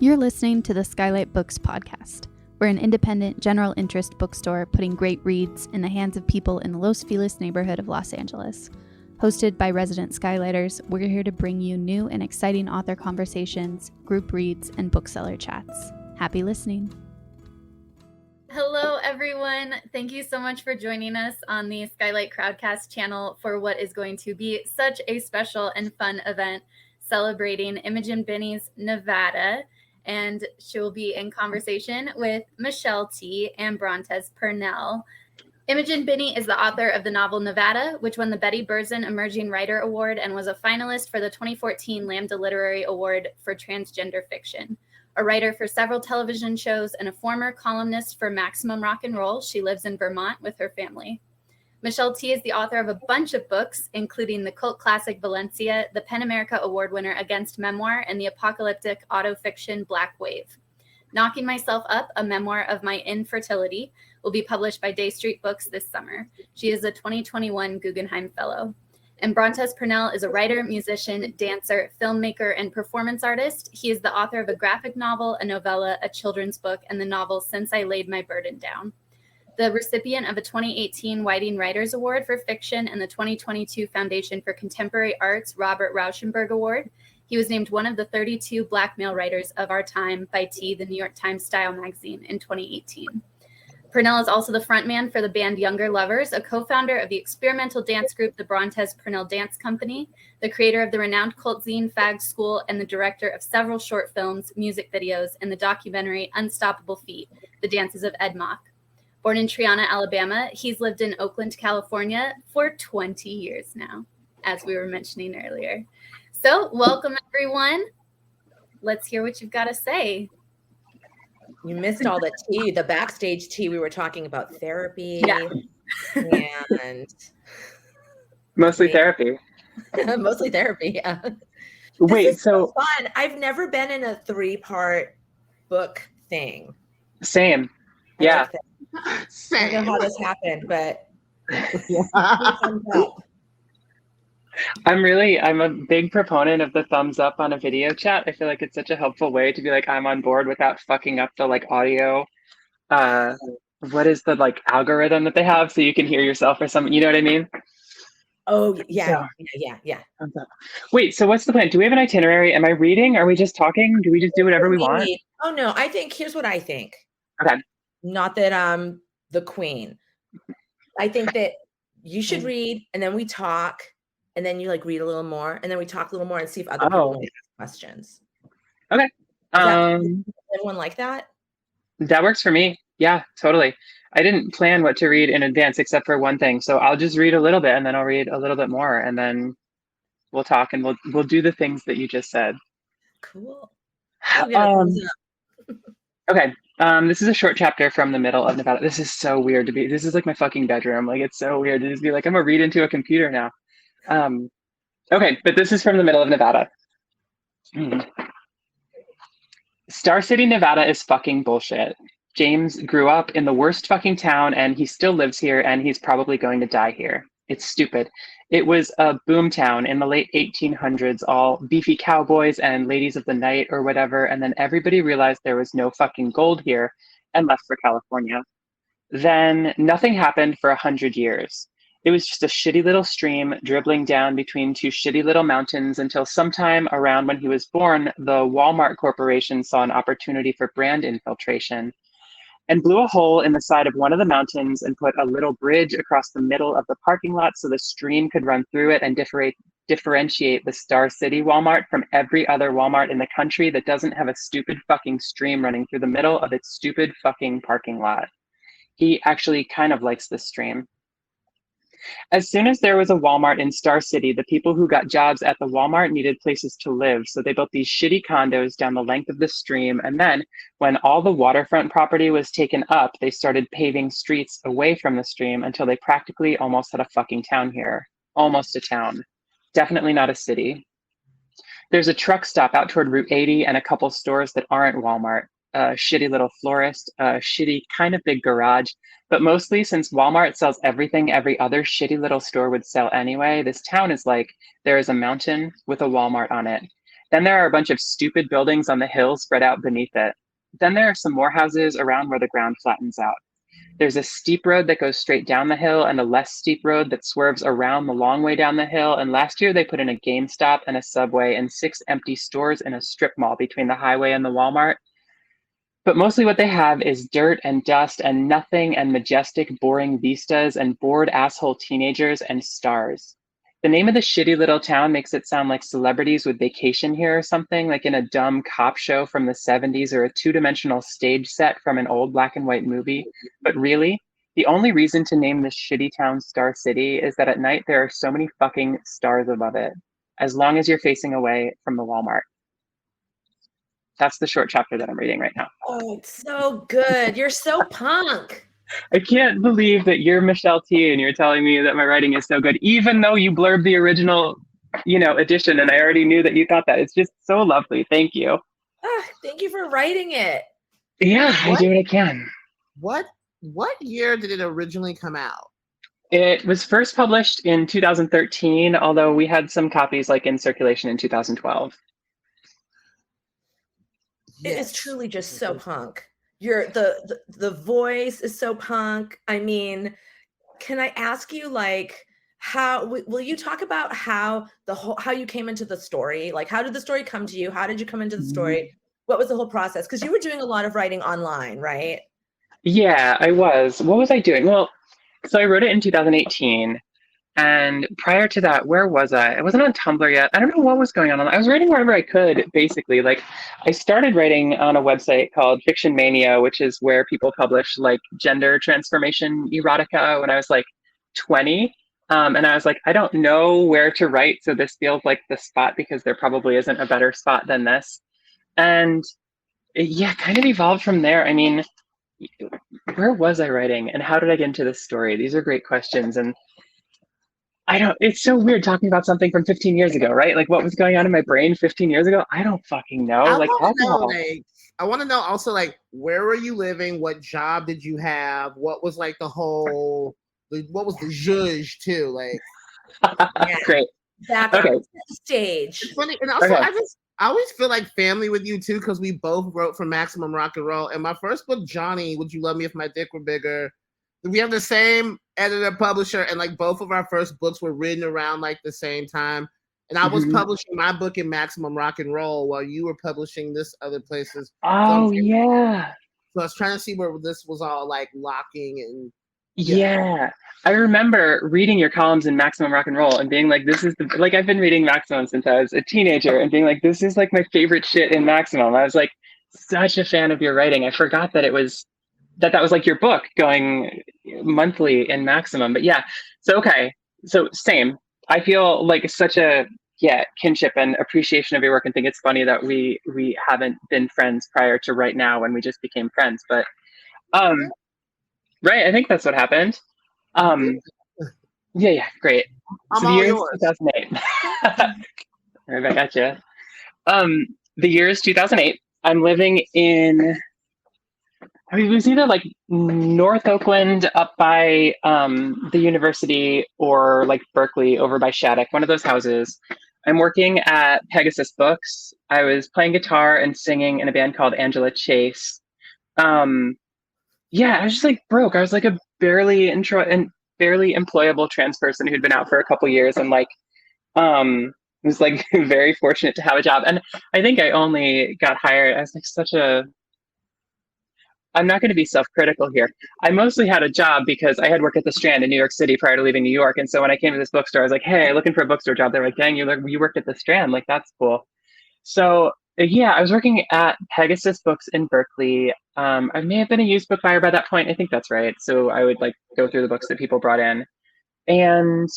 You're listening to the Skylight Books podcast. We're an independent, general interest bookstore putting great reads in the hands of people in the Los Feliz neighborhood of Los Angeles. Hosted by resident Skylighters, we're here to bring you new and exciting author conversations, group reads, and bookseller chats. Happy listening. Hello, everyone. Thank you so much for joining us on the Skylight Crowdcast channel for what is going to be such a special and fun event celebrating Imogen Binnie's Nevada. And she'll be in conversation with Michelle T. and Brontez Purnell. Imogen Binnie is the author of the novel Nevada, which won the Betty Burzin Emerging Writer Award and was a finalist for the 2014 Lambda Literary Award for Transgender Fiction. A writer for several television shows and a former columnist for Maximum Rock and Roll, she lives in Vermont with her family. Michelle T. is the author of a bunch of books, including the cult classic Valencia, the PEN America Award winner Against Memoir, and the apocalyptic autofiction Black Wave. Knocking Myself Up, a memoir of my infertility, will be published by Day Street Books this summer. She is a 2021 Guggenheim Fellow. And Brontez Purnell is a writer, musician, dancer, filmmaker, and performance artist. He is the author of a graphic novel, a novella, a children's book, and the novel Since I Laid My Burden Down. The recipient of a 2018 Whiting Writers Award for Fiction and the 2022 Foundation for Contemporary Arts Robert Rauschenberg Award. He was named one of the 32 Black male writers of our time by T, the New York Times Style magazine, in 2018. Purnell is also the frontman for the band Younger Lovers, a co-founder of the experimental dance group, the Brontez Purnell Dance Company, the creator of the renowned cult zine Fag School, and the director of several short films, music videos, and the documentary Unstoppable Feet, The Dances of Ed Mach. Born in Triana, Alabama, he's lived in Oakland, California for 20 years now, as we were mentioning earlier. So welcome, everyone. Let's hear what you've got to say. You missed all the tea, the backstage tea. We were talking about therapy. Yeah. And mostly therapy. Mostly therapy, yeah. Wait, so fun. I've never been in a 3-part book thing. Same. Yeah. I don't know how this happened, but I'm a big proponent of the thumbs up on a video chat. I feel like it's such a helpful way to be like, I'm on board without fucking up the audio. What is the algorithm that they have so you can hear yourself or something? You know what I mean? Oh yeah. Yeah. Wait, so what's the plan? Do we have an itinerary? Am I reading? Are we just talking? Do we just do whatever we want? Oh no, here's what I think. Okay. Not that I'm the queen. I think that you should read and then we talk and then you read a little more and then we talk a little more and see if other people want to ask questions. Okay. Everyone like that? That works for me. Yeah, totally. I didn't plan what to read in advance except for one thing. So I'll just read a little bit and then I'll read a little bit more and then we'll talk and we'll do the things that you just said. Cool. Okay. This is a short chapter from the middle of Nevada. This is so weird to be. This is like my fucking bedroom. It's so weird to just be like, I'm gonna read into a computer now. Okay, but this is from the middle of Nevada. Star City, Nevada is fucking bullshit. James grew up in the worst fucking town and he still lives here and he's probably going to die here. It's stupid. It was a boom town in the late 1800s, all beefy cowboys and ladies of the night or whatever, and then everybody realized there was no fucking gold here and left for California. Then nothing happened for 100 years. It was just a shitty little stream dribbling down between two shitty little mountains until sometime around when he was born, the Walmart Corporation saw an opportunity for brand infiltration and blew a hole in the side of one of the mountains and put a little bridge across the middle of the parking lot so the stream could run through it and differentiate the Star City Walmart from every other Walmart in the country that doesn't have a stupid fucking stream running through the middle of its stupid fucking parking lot. He actually kind of likes this stream. As soon as there was a Walmart in Star City, the people who got jobs at the Walmart needed places to live, so they built these shitty condos down the length of the stream, and then, when all the waterfront property was taken up, they started paving streets away from the stream until they practically almost had a fucking town here. Almost a town. Definitely not a city. There's a truck stop out toward Route 80 and a couple stores that aren't Walmart. A shitty little florist, a shitty kind of big garage, but mostly since Walmart sells everything every other shitty little store would sell anyway, this town is like there is a mountain with a Walmart on it. Then there are a bunch of stupid buildings on the hill spread out beneath it. Then there are some more houses around where the ground flattens out. There's a steep road that goes straight down the hill and a less steep road that swerves around the long way down the hill. And last year they put in a GameStop and a Subway and 6 empty stores in a strip mall between the highway and the Walmart. But mostly what they have is dirt and dust and nothing and majestic, boring vistas and bored asshole teenagers and stars. The name of the shitty little town makes it sound like celebrities would vacation here or something, like in a dumb cop show from the 70s or a two-dimensional stage set from an old black and white movie. But really, the only reason to name this shitty town Star City is that at night there are so many fucking stars above it, as long as you're facing away from the Walmart. That's the short chapter that I'm reading right now. Oh, it's so good. You're so punk. I can't believe that you're Michelle T and you're telling me that my writing is so good, even though you blurbed the original, edition, and I already knew that you thought that. It's just so lovely. Thank you. Thank you for writing it. Yeah, I do what I can. What year did it originally come out? It was first published in 2013, although we had some copies in circulation in 2012. It is truly just so punk. The voice is so punk. I mean, can I ask you how will you talk about how you came into the story? How did the story come to you? How did you come into the story? What was the whole process? Because you were doing a lot of writing online, right? Yeah, I was. What was I doing? Well, so I wrote it in 2018. And prior to that, where was I? I wasn't on Tumblr yet. I don't know what was going on. I was writing wherever I could, basically. I started writing on a website called Fiction Mania, which is where people publish gender transformation erotica when I was 20. And I was I don't know where to write. So this feels like the spot because there probably isn't a better spot than this. And it, kind of evolved from there. I mean, where was I writing and how did I get into this story? These are great questions. And it's so weird talking about something from 15 years ago, right? What was going on in my brain 15 years ago? I don't fucking know. I want to know also, where were you living? What job did you have? What was what was the zhuzh too? Great. That's okay. The stage. It's funny. And also, I always feel like family with you too, because we both wrote for Maximum Rock and Roll. And my first book, Johnny, Would You Love Me If My Dick Were Bigger? We have the same editor, publisher, and both of our first books were written around the same time. And I was publishing my book in Maximum Rock and Roll while you were publishing this other places. Oh, yeah. So I was trying to see where this was all locking and. Yeah. I remember reading your columns in Maximum Rock and Roll and being this is I've been reading Maximum since I was a teenager and being this is my favorite shit in Maximum. I was such a fan of your writing. I forgot that it was that was your book going monthly in Maximum. But yeah, so same. I feel such a kinship and appreciation of your work and think it's funny that we haven't been friends prior to right now when we just became friends. But right, I think that's what happened. Yeah, great. I'm so the all year is yours. 2008. Right back at you. The year is 2008. I'm living in it was either North Oakland up by the university or Berkeley over by Shattuck, one of those houses. I'm working at Pegasus Books. I was playing guitar and singing in a band called Angela Chase. I was just broke. I was a barely employable trans person who'd been out for a couple years and was very fortunate to have a job. And I think I only got hired as I'm not going to be self-critical here. I mostly had a job because I had worked at the Strand in New York City prior to leaving New York. And so when I came to this bookstore, I was hey, looking for a bookstore job. They're dang, you worked at the Strand. That's cool. So I was working at Pegasus Books in Berkeley. I may have been a used book buyer by that point. I think that's right. So I would go through the books that people brought in. And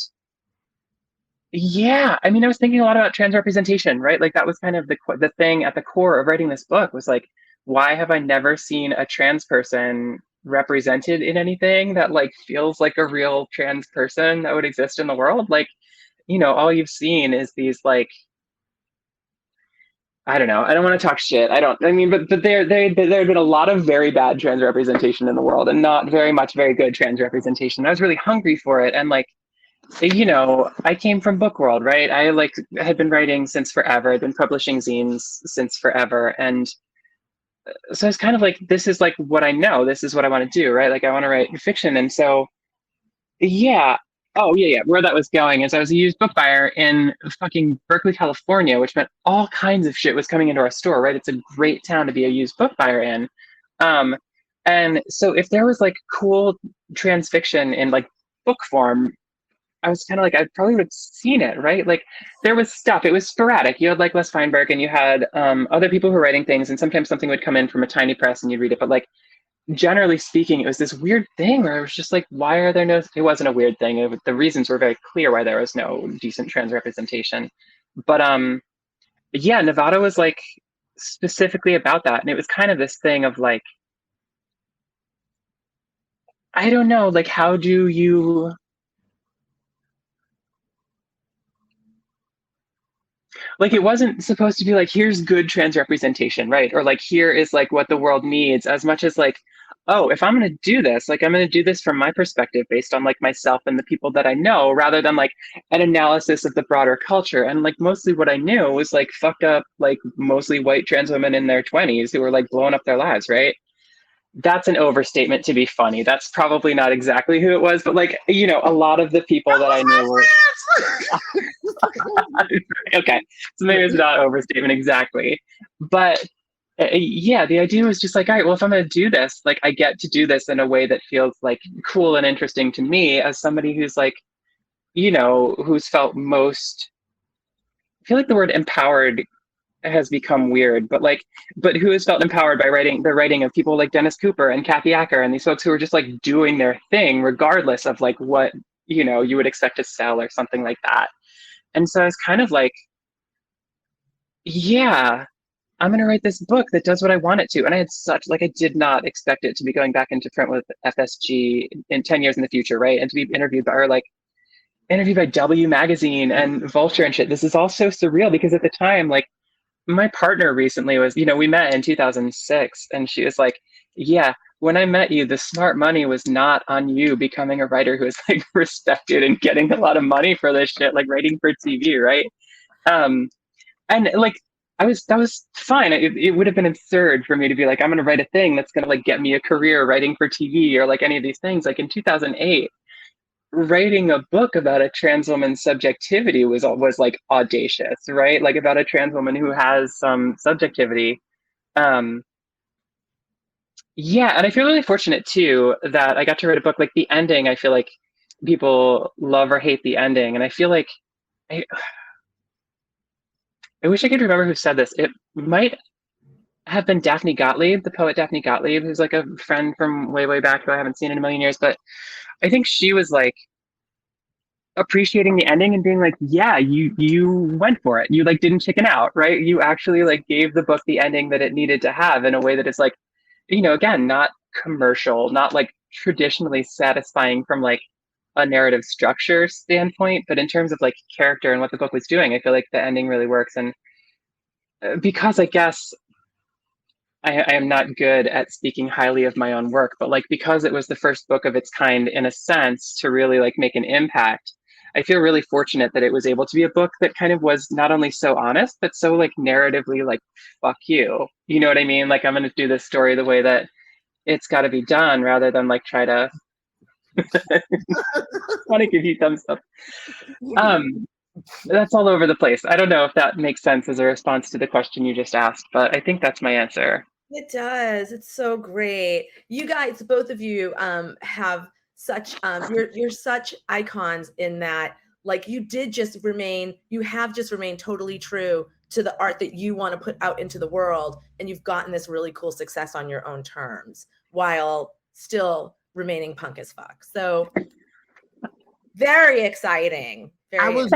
I was thinking a lot about trans representation, right? That was kind of the thing at the core of writing this book was why have I never seen a trans person represented in anything that feels like a real trans person that would exist in the world? All you've seen is these I don't know. I don't want to talk shit. But there had been a lot of very bad trans representation in the world and not very good trans representation. I was really hungry for it. And you know, I came from book world, right? I like had been writing since forever. I'd been publishing zines since forever. And so it's kind of like, this is like what I know. This is what I want to do, right? Like I want to write fiction. And so, yeah. Oh, yeah, yeah. Where that was going is I was a used book buyer in fucking Berkeley, California, which meant all kinds of shit was coming into our store, right? It's a great town to be a used book buyer in. Um, and so if there was like cool trans fiction in like book form, I was kind of like, I probably would have seen it, right? Like there was stuff, it was sporadic. You had like Les Feinberg and you had other people who were writing things, and sometimes something would come in from a tiny press and you'd read it. But like generally speaking, it was this weird thing where I was just like, why are there no, it wasn't a weird thing. The reasons were very clear why there was no decent trans representation. But yeah, Nevada was like specifically about that. And it was kind of this thing of like, I don't know, like how do you, like it wasn't supposed to be like, here's good trans representation, right? Or like here is like what the world needs, as much as like, oh, if I'm going to do this, like I'm going to do this from my perspective based on like myself and the people that I know, rather than like an analysis of the broader culture. And like mostly what I knew was like fucked up, like mostly white trans women in their 20s who were like blowing up their lives, right? That's an overstatement to be funny. That's probably not exactly who it was, but like, you know, a lot of the people that I knew were okay. So maybe it's not overstatement exactly. But yeah, the idea was just like, all right, well, if I'm going to do this, like I get to do this in a way that feels like cool and interesting to me as somebody who's like, you know, who's felt most, I feel like the word empowered has become weird, but like, but who has felt empowered by the writing of people like Dennis Cooper and Kathy Acker and these folks who are just like doing their thing regardless of like what, you know, you would expect to sell or something like that. And so I was kind of like, yeah, I'm going to write this book that does what I want it to. And I had such, like, I did not expect it to be going back into print with FSG in 10 years in the future, right? And to be interviewed by, or like, interviewed by W Magazine and Vulture and shit. This is all so surreal because at the time, like, my partner recently was, you know, we met in 2006 and she was like, yeah, when I met you, the smart money was not on you becoming a writer who is like respected and getting a lot of money for this shit, like writing for TV, right? And like that was fine. It would have been absurd for me to be like, I'm going to write a thing that's going to like get me a career writing for TV or like any of these things. Like in 2008, writing a book about a trans woman's subjectivity was like audacious, right? Like about a trans woman who has some subjectivity. Yeah, and I feel really fortunate too that I got to write a book. Like the ending, I feel like people love or hate the ending, and I feel like I wish I could remember who said this. It might have been Daphne Gottlieb, the poet Daphne Gottlieb, who's like a friend from way, way back who I haven't seen in a million years. But I think she was like appreciating the ending and being like, yeah, you went for it. You like didn't chicken out, right? You actually like gave the book the ending that it needed to have in a way that is like, you know, again, not commercial, not like traditionally satisfying from like a narrative structure standpoint, but in terms of like character and what the book was doing, I feel like the ending really works. And because I guess I am not good at speaking highly of my own work, but like because it was the first book of its kind in a sense to really like make an impact, I feel really fortunate that it was able to be a book that kind of was not only so honest, but so like narratively like, fuck you. You know what I mean? Like I'm going to do this story the way that it's got to be done rather than like try to want to give you thumbs up. That's all over the place. I don't know if that makes sense as a response to the question you just asked, but I think that's my answer. It does. It's so great. You guys, both of you, have such you're such icons in that, like you have just remained totally true to the art that you want to put out into the world, and you've gotten this really cool success on your own terms while still remaining punk as fuck. So very exciting. I was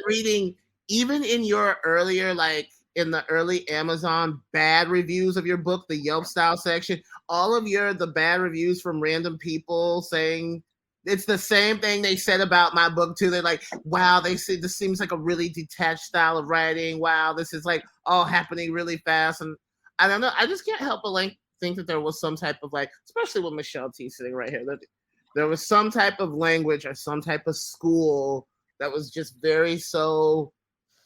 reading even in your earlier, like in the early Amazon bad reviews of your book, the Yelp style section, all of the bad reviews from random people saying it's the same thing they said about my book too. They're like, wow, they say this seems like a really detached style of writing. Wow, this is like all happening really fast. And I don't know, I just can't help but like think that there was some type of like, especially with Michelle T sitting right here, that there was some type of language or some type of school that was just very so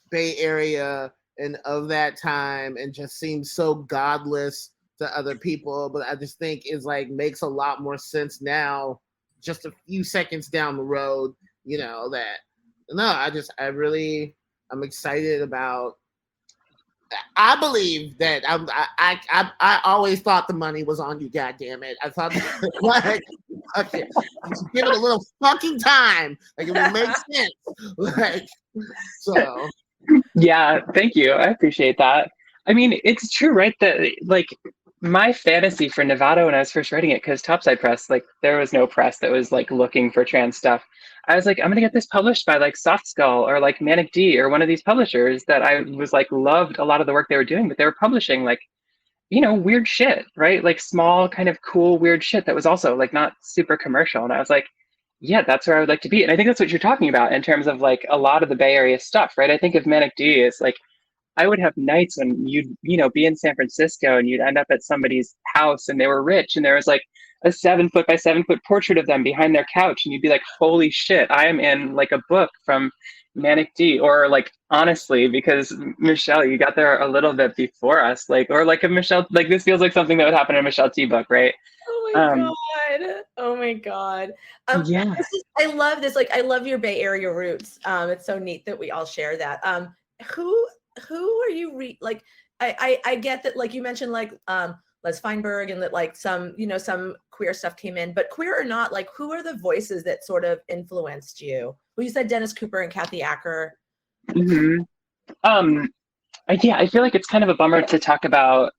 Bay Area and of that time and just seems so godless to other people. But I just think is like makes a lot more sense now, just a few seconds down the road, you know, that no, I'm excited about. I believe that I always thought the money was on you. God damn it! I thought like okay, just give it a little fucking time. Like it will make sense. Like so. Yeah, thank you. I appreciate that. I mean, it's true, right? That like my fantasy for Novato when I was first writing it, because Topside Press, like there was no press that was like looking for trans stuff. I was like, I'm gonna get this published by like Soft Skull or like Manic D or one of these publishers that I was like loved a lot of the work they were doing, but they were publishing like, you know, weird shit, right? Like small, kind of cool, weird shit that was also like not super commercial. And I was like, yeah, that's where I would like to be. And I think that's what you're talking about in terms of like a lot of the Bay Area stuff, right? I think of Manic D as like I would have nights when you'd, you know, be in San Francisco and you'd end up at somebody's house and they were rich and there was like a 7 foot by 7 foot portrait of them behind their couch. And you'd be like, holy shit, I am in like a book from Manic D. Or like, honestly, because Michelle, you got there a little bit before us, like, or like a Michelle, like this feels like something that would happen in a Michelle T book, right? Oh my God. Oh my God. Yeah. I love this. Like, I love your Bay Area roots. It's so neat that we all share that. Who are you like? I get that, like you mentioned, like Les Feinberg and that like some, you know, some queer stuff came in, but queer or not, like who are the voices that sort of influenced you? Well, you said Dennis Cooper and Kathy Acker. Mm-hmm. Yeah, I feel like it's kind of a bummer to talk about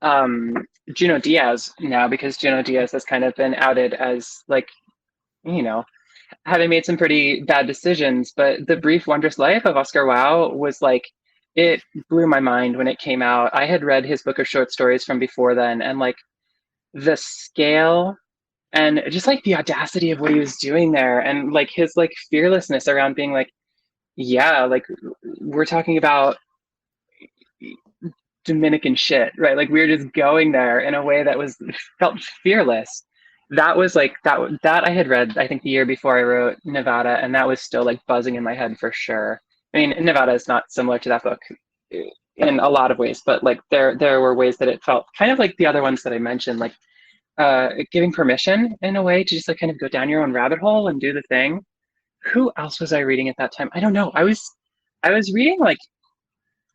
Junot Diaz now, because Junot Diaz has kind of been outed as like, you know, having made some pretty bad decisions. But The Brief Wondrous Life of Oscar Wilde was like, it blew my mind when it came out. I had read his book of short stories from before then, and like the scale and just like the audacity of what he was doing there, and like his like fearlessness around being like, yeah, like we're talking about Dominican shit, right? Like we were just going there in a way that was felt fearless. That was like that I had read, I think, the year before I wrote Nevada, and that was still like buzzing in my head for sure. I mean, Nevada is not similar to that book in a lot of ways, but like there were ways that it felt kind of like the other ones that I mentioned, like giving permission in a way to just like kind of go down your own rabbit hole and do the thing. Who else was I reading at that time? I don't know. I was reading like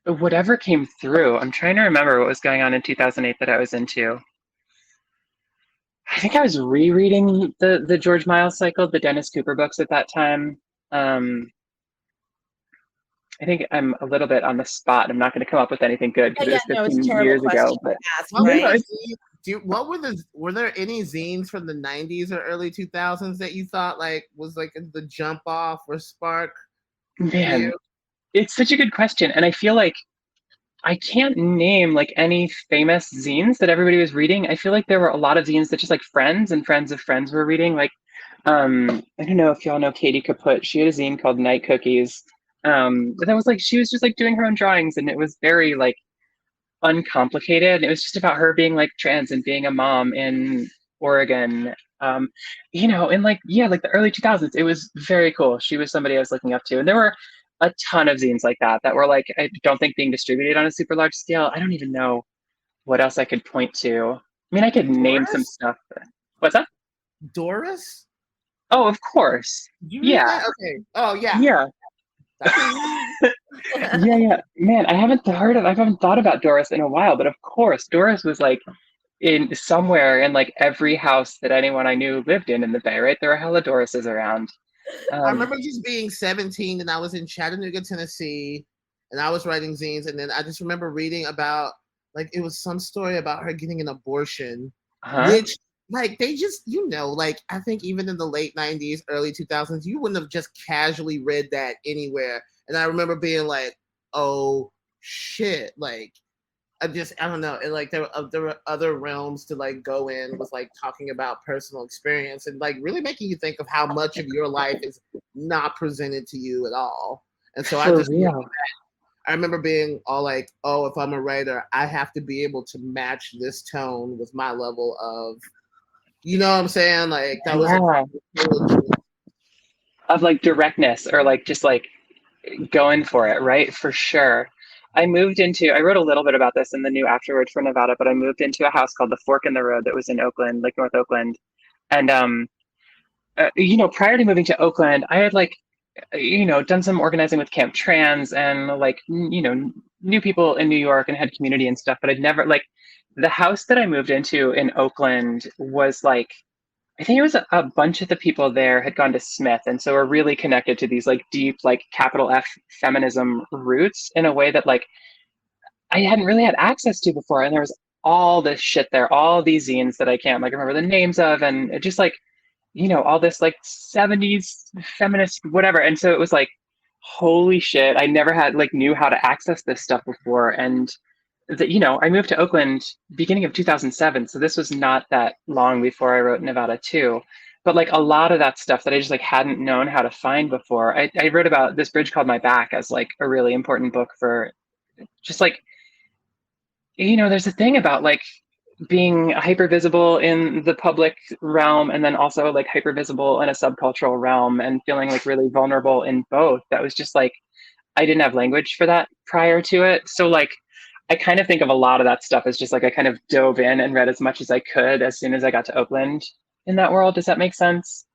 whatever came through. I'm trying to remember what was going on in 2008 that I was into. I think I was rereading the George Miles cycle, the Dennis Cooper books at that time. I think I'm a little bit on the spot. I'm not going to come up with anything good because it was 15 years ago. But were there any zines from the 90s or early 2000s that you thought like was like the jump off or spark? Man, it's such a good question. And I feel like I can't name like any famous zines that everybody was reading. I feel like there were a lot of zines that just like friends and friends of friends were reading. Like, I don't know if y'all know Katie Kaput. She had a zine called Night Cookies. That was like, she was just like doing her own drawings, and it was very like uncomplicated. And it was just about her being like trans and being a mom in Oregon. You know, in like, yeah, like the early 2000s. It was very cool. She was somebody I was looking up to. And there were a ton of zines like that were like, I don't think being distributed on a super large scale. I don't even know what else I could point to. I mean, I could name some stuff. What's that? Doris? Oh, of course. Yeah. Okay. Oh, yeah. Yeah. yeah. Man, I haven't thought about Doris in a while, but of course, Doris was like in somewhere in like every house that anyone I knew lived in the Bay, right? There were hella Dorises around. I remember just being 17 and I was in Chattanooga, Tennessee, and I was writing zines. And then I just remember reading about, like, it was some story about her getting an abortion, which, like, they just, you know, like, I think even in the late 90s, early 2000s, you wouldn't have just casually read that anywhere. And I remember being like, oh, shit, like, I don't know. And like there were other realms to like go in with like talking about personal experience and like really making you think of how much of your life is not presented to you at all. And so I remember being all like, oh, if I'm a writer, I have to be able to match this tone with my level of You know what I'm saying? Like that was Yeah. Of like directness or like just like going for it, right? For sure. I wrote a little bit about this in the new Afterword for Nevada, but I moved into a house called the Fork in the Road that was in Oakland, like North Oakland. And, prior to moving to Oakland, I had like, done some organizing with Camp Trans and like, knew people in New York and had community and stuff, but I'd never like the house that I moved into in Oakland was like, I think it was a bunch of the people there had gone to Smith, and so we're really connected to these like deep, like capital F feminism roots in a way that like I hadn't really had access to before. And there was all this shit there, all these zines that I can't like remember the names of, and it just like, all this like 70s feminist whatever. And so it was like, holy shit, I never had like knew how to access this stuff before. And I moved to Oakland beginning of 2007, so this was not that long before I wrote Nevada too. But like a lot of that stuff that I just like hadn't known how to find before. I wrote about This Bridge Called My Back as like a really important book for just like, there's a thing about like being hyper visible in the public realm and then also like hyper visible in a subcultural realm and feeling like really vulnerable in both. That was just like, I didn't have language for that prior to it. So like, I kind of think of a lot of that stuff as just like I kind of dove in and read as much as I could as soon as I got to Oakland in that world. Does that make sense?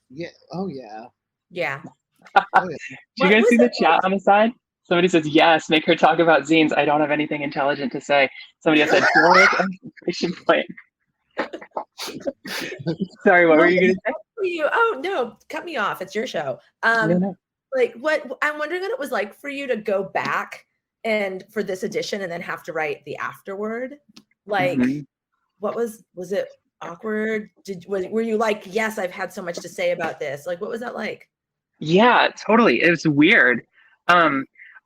Yeah. Oh yeah. Yeah. Oh, yeah. Do you guys see the chat on the side? Somebody says, yes, make her talk about zines. I don't have anything intelligent to say. Somebody else said, exclamation point. Sorry, what were you going to say? Oh, no, cut me off. It's your show. No. Like what I'm wondering what it was like for you to go back and for this edition and then have to write the afterword. Like, what was it awkward? Were you like, yes, I've had so much to say about this? Like, what was that like? Yeah, totally. It was weird.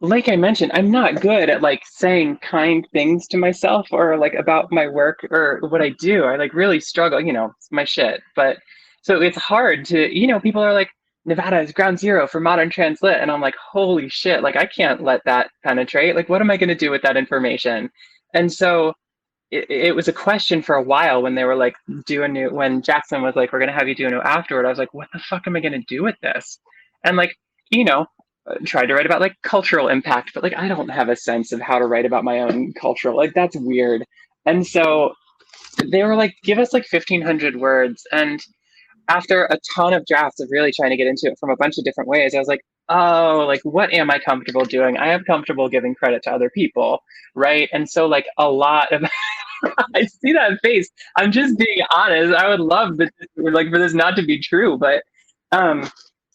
Like I mentioned, I'm not good at like saying kind things to myself or like about my work or what I do. I like really struggle, it's my shit. But so it's hard to, people are like, Nevada is ground zero for modern translit. And I'm like, holy shit, like I can't let that penetrate. Like, what am I going to do with that information? And so it was a question for a while when they were like, when Jackson was like, we're going to have you do a new afterward. I was like, what the fuck am I going to do with this? And like, tried to write about like cultural impact, but like I don't have a sense of how to write about my own cultural, like that's weird. And so they were like, give us like 1,500 words. And after a ton of drafts of really trying to get into it from a bunch of different ways, I was like, oh, like what am I comfortable doing? I am comfortable giving credit to other people, right? And so like a lot of I see that face. I'm just being honest. I would love for this not to be true, but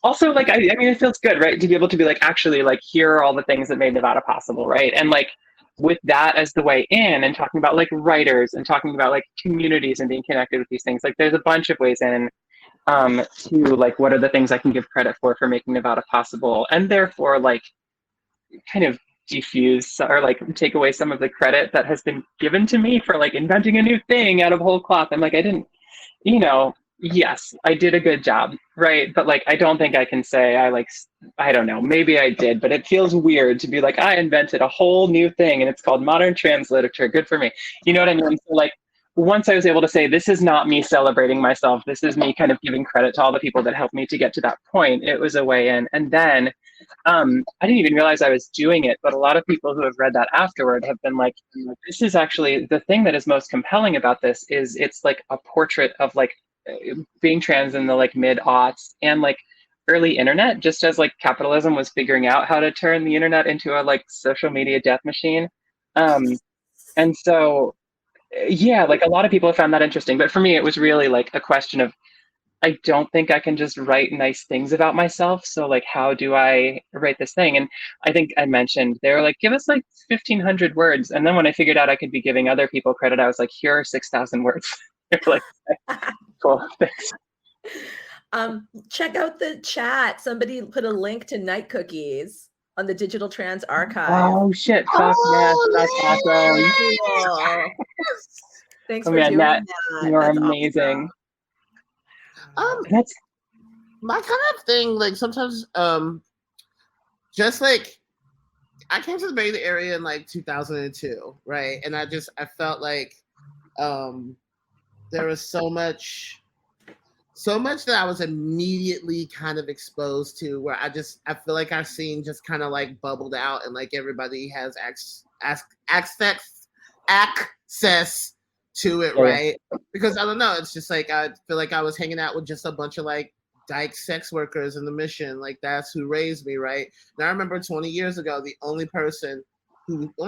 also like I mean it feels good, right? To be able to be like, actually like here are all the things that made Nevada possible, right? And like with that as the way in and talking about like writers and talking about like communities and being connected with these things, like there's a bunch of ways in to like what are the things I can give credit for making Nevada possible, and therefore like kind of diffuse or like take away some of the credit that has been given to me for like inventing a new thing out of whole cloth. I'm like, I didn't, yes, I did a good job, right? But like, I don't think I can say I don't know, maybe I did, but it feels weird to be like, I invented a whole new thing and it's called modern trans literature. Good for me. You know what I mean? So like, once I was able to say, this is not me celebrating myself, this is me kind of giving credit to all the people that helped me to get to that point, it was a way in. And then I didn't even realize I was doing it, but a lot of people who have read that afterward have been like, this is actually the thing that is most compelling about this is it's like a portrait of like being trans in the like mid-aughts and like early internet, just as like capitalism was figuring out how to turn the internet into a like social media death machine. And so yeah, like a lot of people have found that interesting, but for me it was really like a question of, I don't think I can just write nice things about myself, so like how do I write this thing? And I think I mentioned they were like, give us like 1,500 words, and then when I figured out I could be giving other people credit, I was like, here are 6,000 words. They're like, cool, thanks. Check out the chat. Somebody put a link to Night Cookies on the Digital Trans Archive. Oh shit! Fuck yes, that's awesome. Cool. Thanks for doing that. You're amazing. Awesome. That's my kind of thing. Like sometimes, just like I came to the Bay Area in like 2002, right? And I felt like, there was so much that I was immediately kind of exposed to, where I feel like our scene just kind of like bubbled out, and like everybody has access to it, right? Because I don't know, it's just like I feel like I was hanging out with just a bunch of like dyke sex workers in the Mission. Like that's who raised me, right? And I remember 20 years ago, the only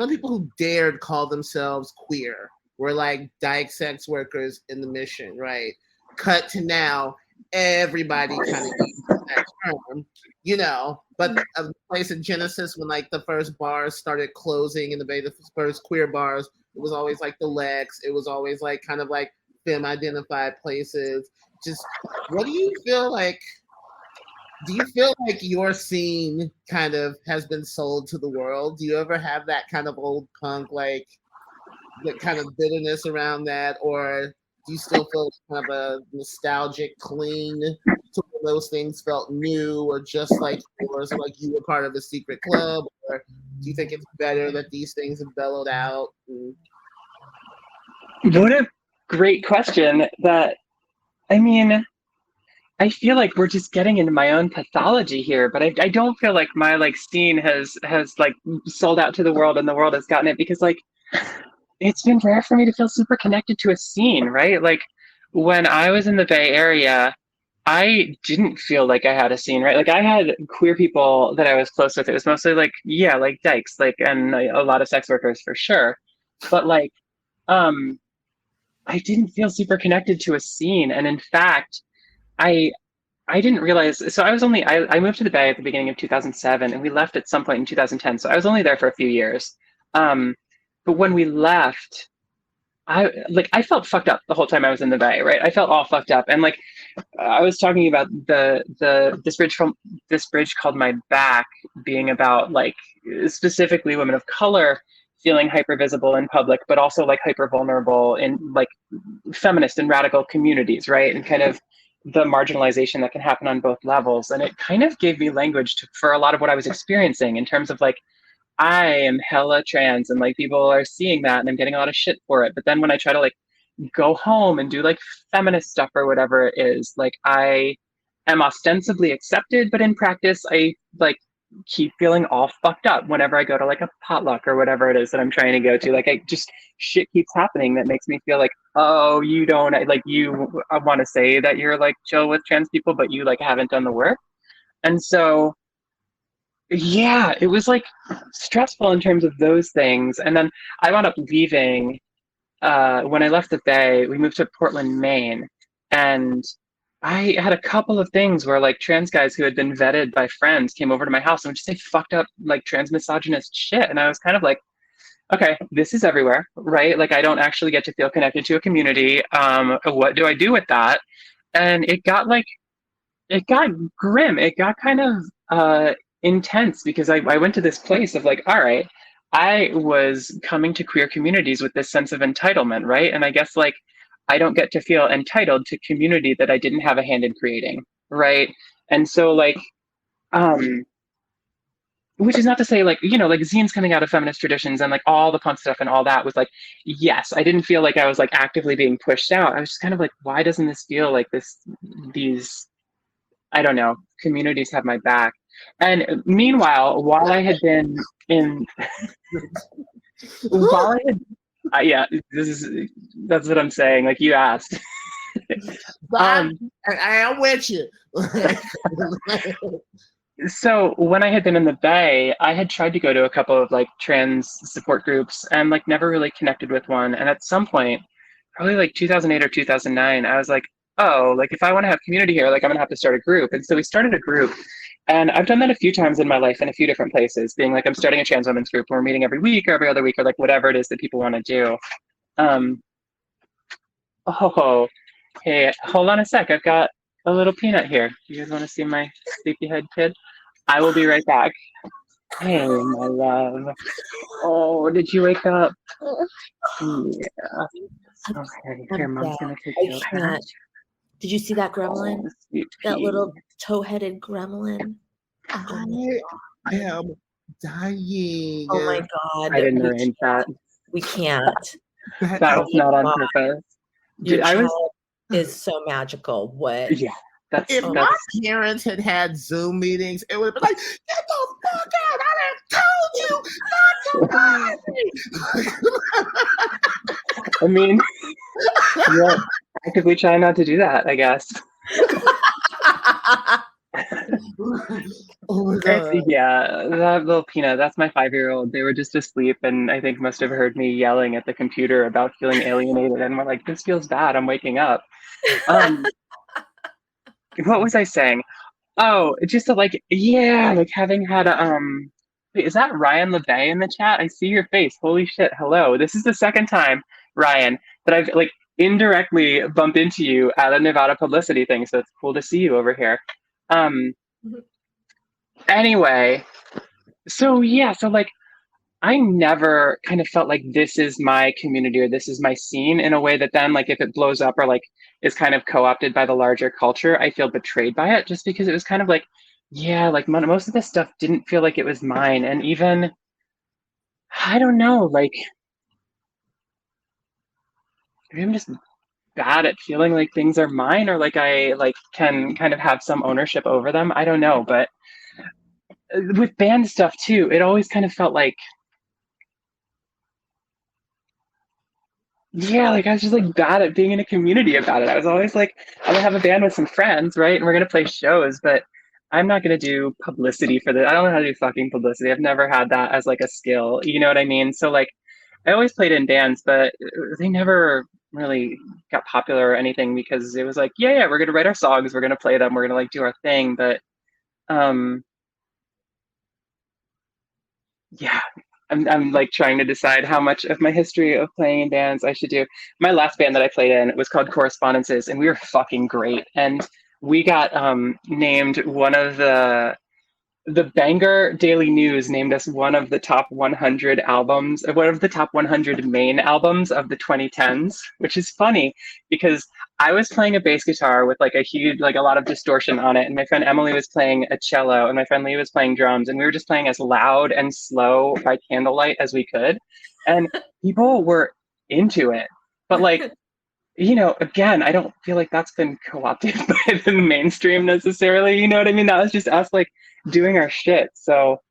people who dared call themselves queer were like dyke sex workers in the Mission, right? Cut to now, everybody kind of uses that term, you know. But a place in Genesis, when like the first bars started closing in the Bay, the first queer bars, it was always like the Lex. It was always like kind of like femme-identified places. Just, what do you feel like? Do you feel like your scene kind of has been sold to the world? Do you ever have that kind of old punk, like, that kind of bitterness around that, or do you still feel kind of a nostalgic cling to when those things felt new, or just like yours, or like you were part of a secret club, or do you think it's better that these things have bellowed out? What a great question. I feel like we're just getting into my own pathology here, but I don't feel like my like scene has like sold out to the world and the world has gotten it, because like it's been rare for me to feel super connected to a scene, right? Like when I was in the Bay Area, I didn't feel like I had a scene, right? Like I had queer people that I was close with. It was mostly like, yeah, like dykes, like, and a lot of sex workers for sure. But like, I didn't feel super connected to a scene. And in fact, I didn't realize, so I moved to the Bay at the beginning of 2007, and we left at some point in 2010. So I was only there for a few years. But when we left, I felt fucked up the whole time I was in the Bay, right? I felt all fucked up. And like, I was talking about this bridge called My Back being about like specifically women of color feeling hyper visible in public, but also like hyper vulnerable in like feminist and radical communities, right? And kind of the marginalization that can happen on both levels. And it kind of gave me language for a lot of what I was experiencing in terms of like, I am hella trans, and like people are seeing that and I'm getting a lot of shit for it. But then when I try to like go home and do like feminist stuff or whatever it is, like I am ostensibly accepted, but in practice I like keep feeling all fucked up whenever I go to like a potluck or whatever it is that I'm trying to go to. Like I just, shit keeps happening that makes me feel like, oh, you don't, like you want to say that you're like chill with trans people, but you like haven't done the work. And so yeah, it was like stressful in terms of those things. And then I wound up leaving. When I left the Bay, we moved to Portland, Maine. And I had a couple of things where like trans guys who had been vetted by friends came over to my house and would just say fucked up like trans misogynist shit. And I was kind of like, okay, this is everywhere, right? Like I don't actually get to feel connected to a community. What do I do with that? And it got grim. It got kind of intense, because I went to this place of like, all right, I was coming to queer communities with this sense of entitlement, right? And I guess like I don't get to feel entitled to community that I didn't have a hand in creating, right? And so like, which is not to say like, you know, like zines coming out of feminist traditions and like all the punk stuff and all that was like, yes, I didn't feel like I was like actively being pushed out. I was just kind of like, why doesn't this feel like these, I don't know, communities have my back? And meanwhile, while I had been in, while I had, yeah, that's what I'm saying. Like you asked. I am with you. So when I had been in the Bay, I had tried to go to a couple of like trans support groups and like never really connected with one. And at some point, probably like 2008 or 2009, I was like, oh, like if I want to have community here, like I'm gonna have to start a group. And so we started a group. And I've done that a few times in my life in a few different places, being like, I'm starting a trans women's group and we're meeting every week or every other week or like whatever it is that people want to do. Oh, hey, hold on a sec. I've got a little peanut here. You guys want to see my sleepyhead kid? I will be right back. Hey, my love. Oh, did you wake up? Yeah. Okay, here, Mom's going to take you. Did you see that gremlin? Oh, that little toe-headed gremlin? I am dying. Oh my God. I didn't arrange that. We can't. That was not on purpose. Your child is so magical. What? Yeah. If my parents had Zoom meetings, it would have been like, get the fuck out! I done told you not to buy me! I mean, yeah, actively try not to do that, I guess. Oh my God. Yeah, that little peanut, that's my 5-year-old. They were just asleep and I think must have heard me yelling at the computer about feeling alienated, and we're like, this feels bad, I'm waking up. What was I saying? Oh, just like, yeah, like having had a wait, is that Ryan LeVay in the chat? I see your face. Holy shit, hello. This is the second time, Ryan, that I've like indirectly bumped into you at a Nevada publicity thing, so it's cool to see you over here. Anyway, so yeah, so like I never kind of felt like this is my community or this is my scene in a way that then like if it blows up or like is kind of co-opted by the larger culture, I feel betrayed by it just because it was kind of like, yeah, like most of this stuff didn't feel like it was mine. And even, I don't know, like maybe I'm just bad at feeling like things are mine or like I like can kind of have some ownership over them. I don't know, but with band stuff too, it always kind of felt like, yeah, like I was just like bad at being in a community about it. I was always like, I'm gonna have a band with some friends, right? And we're gonna play shows, but I'm not gonna do publicity for this. I don't know how to do fucking publicity. I've never had that as like a skill. You know what I mean? So like I always played in bands, but they never really got popular or anything because it was like, yeah, we're gonna write our songs, we're gonna play them, we're gonna like do our thing. But yeah, I'm like trying to decide how much of my history of playing in bands I should do. My last band that I played in was called Correspondences, and we were fucking great. And we got named one of the Bangor Daily News named us one of the top 100 albums, one of the top 100 main albums of the 2010s, which is funny because I was playing a bass guitar with like a huge, like a lot of distortion on it. And my friend Emily was playing a cello and my friend Lee was playing drums. And we were just playing as loud and slow by candlelight as we could. And people were into it. But like, you know, again, I don't feel like that's been co-opted by the mainstream necessarily. You know what I mean? That was just us like doing our shit. So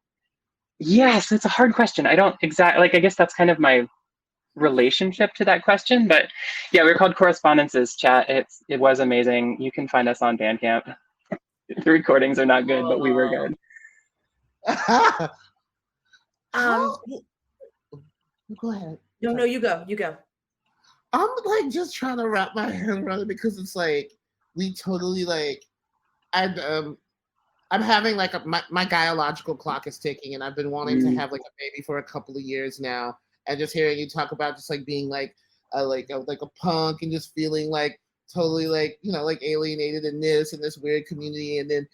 yes, it's a hard question. I don't exactly like, I guess that's kind of my relationship to that question. But yeah, we were called Correspondences, chat. It was amazing. You can find us on Bandcamp. The recordings are not good, but we were good. Go ahead. No, you go. I'm like just trying to wrap my head around it because it's like we totally like I'm having like my biological clock is ticking and I've been wanting to have like a baby for a couple of years now, and just hearing you talk about just like being like a punk and just feeling like totally like, you know, like alienated in this weird community, and then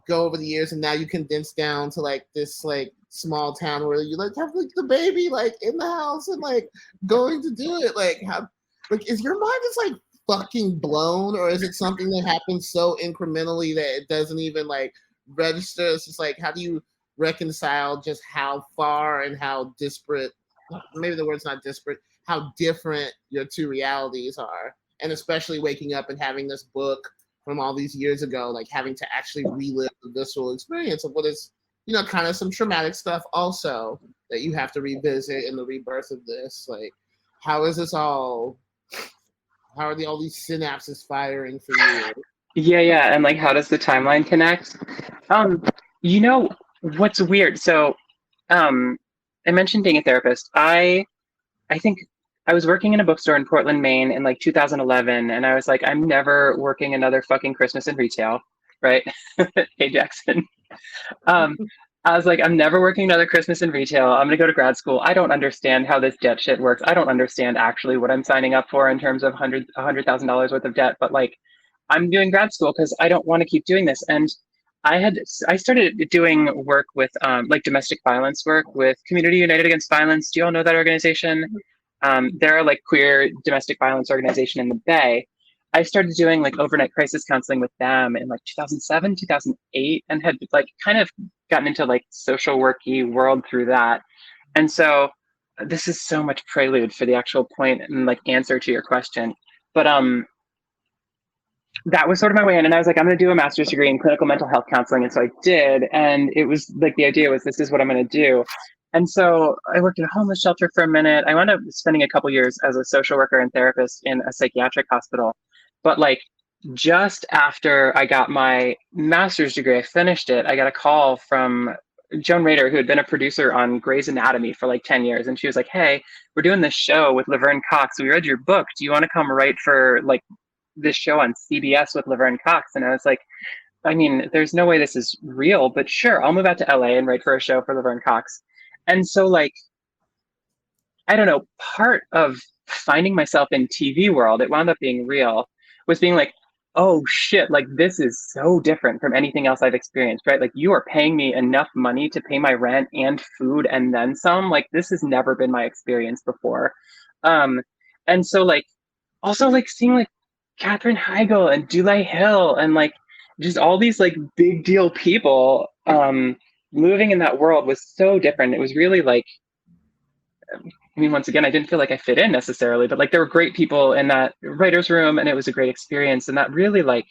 go over the years and now you condense down to like this like small town where you like have like the baby like in the house and like going to do it. Like how, like, is your mind just like fucking blown, or is it something that happens so incrementally that it doesn't even like register? It's just like, how do you reconcile just how far and how disparate, maybe the word's not disparate, how different your two realities are? And especially waking up and having this book from all these years ago, like having to actually relive the visceral experience of what is, you know, kind of some traumatic stuff also that you have to revisit in the rebirth of this. Like, how is this all? How are all these synapses firing for you? Yeah, and like, how does the timeline connect? You know what's weird? So, I mentioned being a therapist. I think I was working in a bookstore in Portland, Maine in like 2011, and I was like, I'm never working another fucking Christmas in retail, right? Hey, Jackson. I was like, I'm never working another Christmas in retail. I'm gonna go to grad school. I don't understand how this debt shit works. I don't understand actually what I'm signing up for in terms of $100,000 worth of debt, but like, I'm doing grad school because I don't want to keep doing this. And I started doing work with like domestic violence work with Community United Against Violence. Do you all know that organization? They're a like queer domestic violence organization in the Bay. I started doing like overnight crisis counseling with them in like 2007, 2008, and had like kind of gotten into like social worky world through that. And so this is so much prelude for the actual point and like answer to your question. But that was sort of my way in. And I was like, I'm going to do a master's degree in clinical mental health counseling. And so I did. And it was like, the idea was, this is what I'm going to do. And so I worked in a homeless shelter for a minute. I wound up spending a couple years as a social worker and therapist in a psychiatric hospital. But like, just after I got my master's degree, I finished it, I got a call from Joan Rader, who had been a producer on Grey's Anatomy for like 10 years. And she was like, hey, we're doing this show with Laverne Cox. We read your book. Do you want to come write for like this show on CBS with Laverne Cox? And I was like, I mean, there's no way this is real, but sure, I'll move out to LA and write for a show for Laverne Cox. And so like, I don't know, part of finding myself in TV world, it wound up being real, was being like, oh shit, like this is so different from anything else I've experienced, right? Like you are paying me enough money to pay my rent and food and then some. Like this has never been my experience before. And so like, also like seeing like Katherine Heigl and Dulé Hill and like just all these like big deal people moving in that world was so different. It was really like, I mean, once again, I didn't feel like I fit in necessarily, but like there were great people in that writer's room and it was a great experience. And that really like,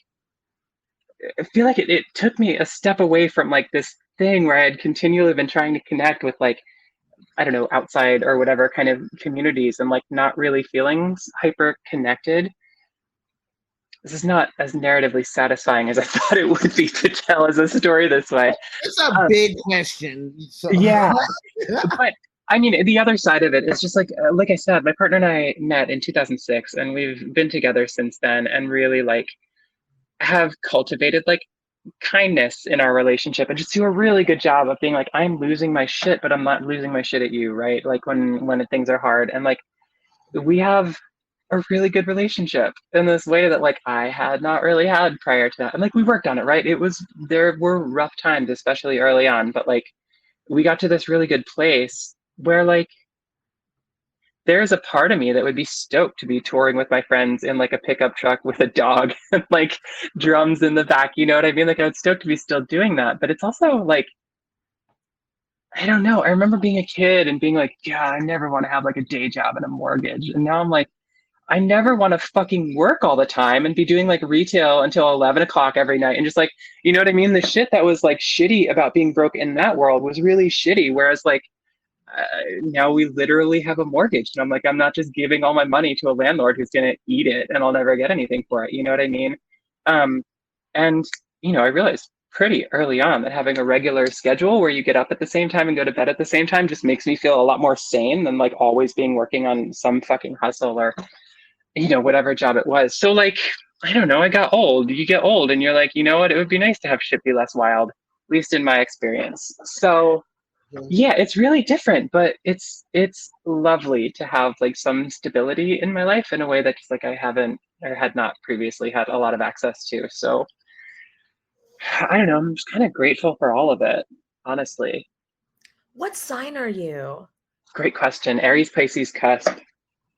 I feel like it took me a step away from like this thing where I had continually been trying to connect with like, I don't know, outside or whatever kind of communities and like not really feeling hyper connected. This is not as narratively satisfying as I thought it would be to tell as a story this way. It's a big question. So. Yeah, but I mean, the other side of it is just like I said, my partner and I met in 2006 and we've been together since then and really like have cultivated like kindness in our relationship and just do a really good job of being like, I'm losing my shit, but I'm not losing my shit at you, right? Like when things are hard, and like we have a really good relationship in this way that like I had not really had prior to that. And like we worked on it, right? There were rough times, especially early on, but like we got to this really good place where like there's a part of me that would be stoked to be touring with my friends in like a pickup truck with a dog and like drums in the back, you know what I mean? Like I was stoked to be still doing that, but it's also like, I don't know. I remember being a kid and being like, yeah, I never want to have like a day job and a mortgage. And now I'm like, I never want to fucking work all the time and be doing like retail until 11 o'clock every night. And just like, you know what I mean? The shit that was like shitty about being broke in that world was really shitty. Whereas like, now we literally have a mortgage. And I'm like, I'm not just giving all my money to a landlord who's going to eat it and I'll never get anything for it. You know what I mean? And, you know, I realized pretty early on that having a regular schedule where you get up at the same time and go to bed at the same time just makes me feel a lot more sane than like always being working on some fucking hustle or, you know, whatever job it was. So like, I don't know, I got old. You get old and you're like, you know what? It would be nice to have shit be less wild, at least in my experience. So yeah, it's really different, but it's lovely to have like some stability in my life in a way that just like I haven't or had not previously had a lot of access to. So I don't know, I'm just kind of grateful for all of it, honestly. What sign are you? Great question. Aries, Pisces, cusp.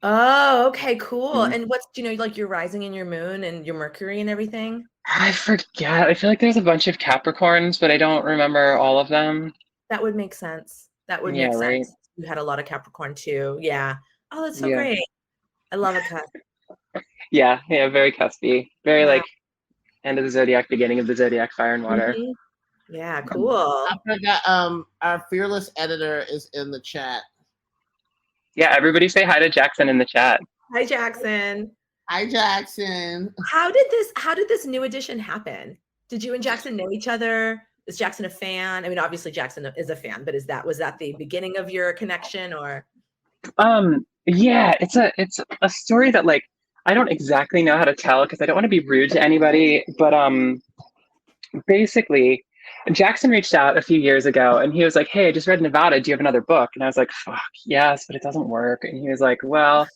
Oh, okay, cool. Mm-hmm. And what's, you know, like your rising and your moon and your Mercury and everything? I forget. I feel like there's a bunch of Capricorns, but I don't remember all of them. That would make sense. That would Yeah, make right? sense. You had a lot of Capricorn too. Yeah. Oh, that's so great. I love a cusp. Yeah, very cuspy. Very Wow. like end of the zodiac, beginning of the zodiac, fire and water. Mm-hmm. Yeah, cool. I forgot, our fearless editor is in the chat. Yeah, everybody say hi to Jackson in the chat. Hi, Jackson. Hi, Jackson. How did this new edition happen? Did you and Jackson know each other? Is Jackson a fan? I mean, obviously Jackson is a fan, but was that the beginning of your connection or? Yeah, it's a story that like I don't exactly know how to tell because I don't want to be rude to anybody, but basically Jackson reached out a few years ago and he was like, hey, I just read Nevada. Do you have another book? And I was like, fuck, yes, but it doesn't work. And he was like, well,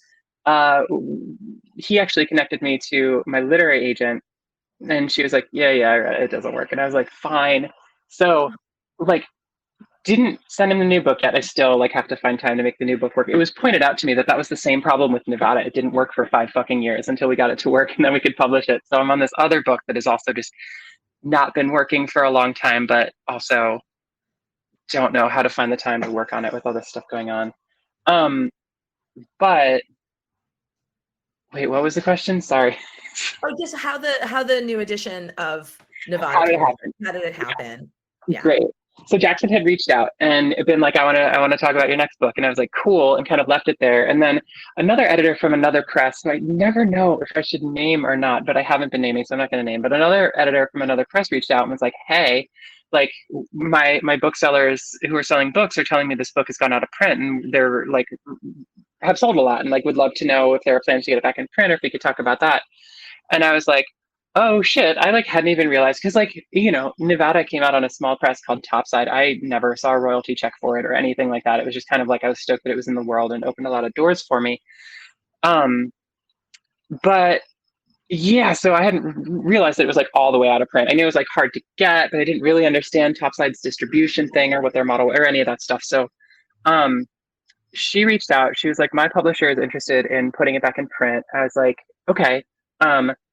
he actually connected me to my literary agent and she was like, yeah, I read it. It doesn't work. And I was like, fine. So like, didn't send him the new book yet. I still like have to find time to make the new book work. It was pointed out to me that was the same problem with Nevada. It didn't work for 5 fucking years until we got it to work and then we could publish it. So I'm on this other book that has also just not been working for a long time, but also don't know how to find the time to work on it with all this stuff going on. But Wait, what was the question? Sorry. Oh, just how the new edition of Nevada How did it came out. happen? How did it happen? Yeah. Great. So Jackson had reached out and been like, I want to talk about your next book. And I was like, cool, and kind of left it there. And then another editor from another press, who I never know if I should name or not, but I haven't been naming, so I'm not going to name. But another editor from another press reached out and was like, hey, like my booksellers who are selling books are telling me this book has gone out of print and they're like have sold a lot and like would love to know if there are plans to get it back in print or if we could talk about that. And I was like, oh shit, I like hadn't even realized, because like, you know, Nevada came out on a small press called Topside. I never saw a royalty check for it or anything like that. It was just kind of like I was stoked that it was in the world and opened a lot of doors for me. But yeah, so I hadn't realized that it was like all the way out of print. I knew it was like hard to get, but I didn't really understand Topside's distribution thing or what their model or any of that stuff. So she reached out. She was like, my publisher is interested in putting it back in print. I was like, okay,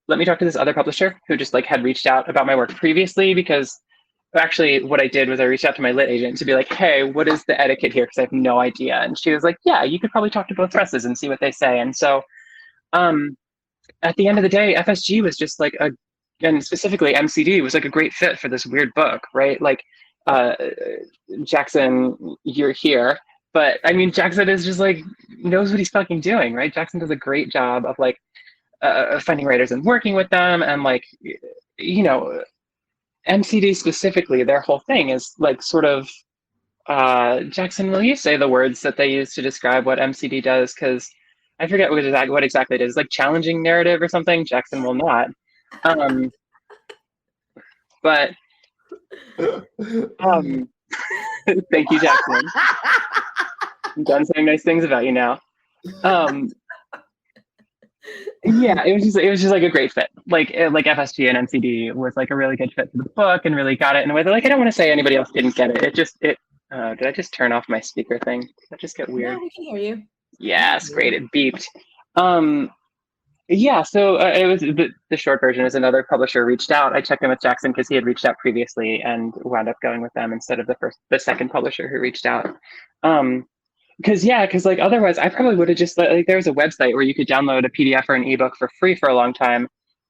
let me talk to this other publisher who just like had reached out about my work previously, because actually what I did was I reached out to my lit agent to be like, hey, what is the etiquette here? Because I have no idea. And she was like, yeah, you could probably talk to both presses and see what they say. And so at the end of the day, FSG was just like and specifically MCD was like a great fit for this weird book, right? Like Jackson, you're here. But I mean, Jackson is just like, knows what he's fucking doing, right? Jackson does a great job of like finding writers and working with them. And like, you know, MCD specifically, their whole thing is like sort of, Jackson, will you say the words that they use to describe what MCD does? Because I forget what exactly it is, like challenging narrative or something. Jackson will not. But thank you, Jackson. I'm done saying nice things about you now. Yeah, it was just like a great fit. Like FSG and MCD was like a really good fit for the book and really got it in a way that like I don't want to say anybody else didn't get it. Did I just turn off my speaker thing? Did that just get weird? No, we can hear you. Yes, great. It beeped. Yeah, so it was the short version is another publisher reached out. I checked in with Jackson because he had reached out previously and wound up going with them instead of the second publisher who reached out. Because like otherwise I probably would have just like there was a website where you could download a PDF or an ebook for free for a long time,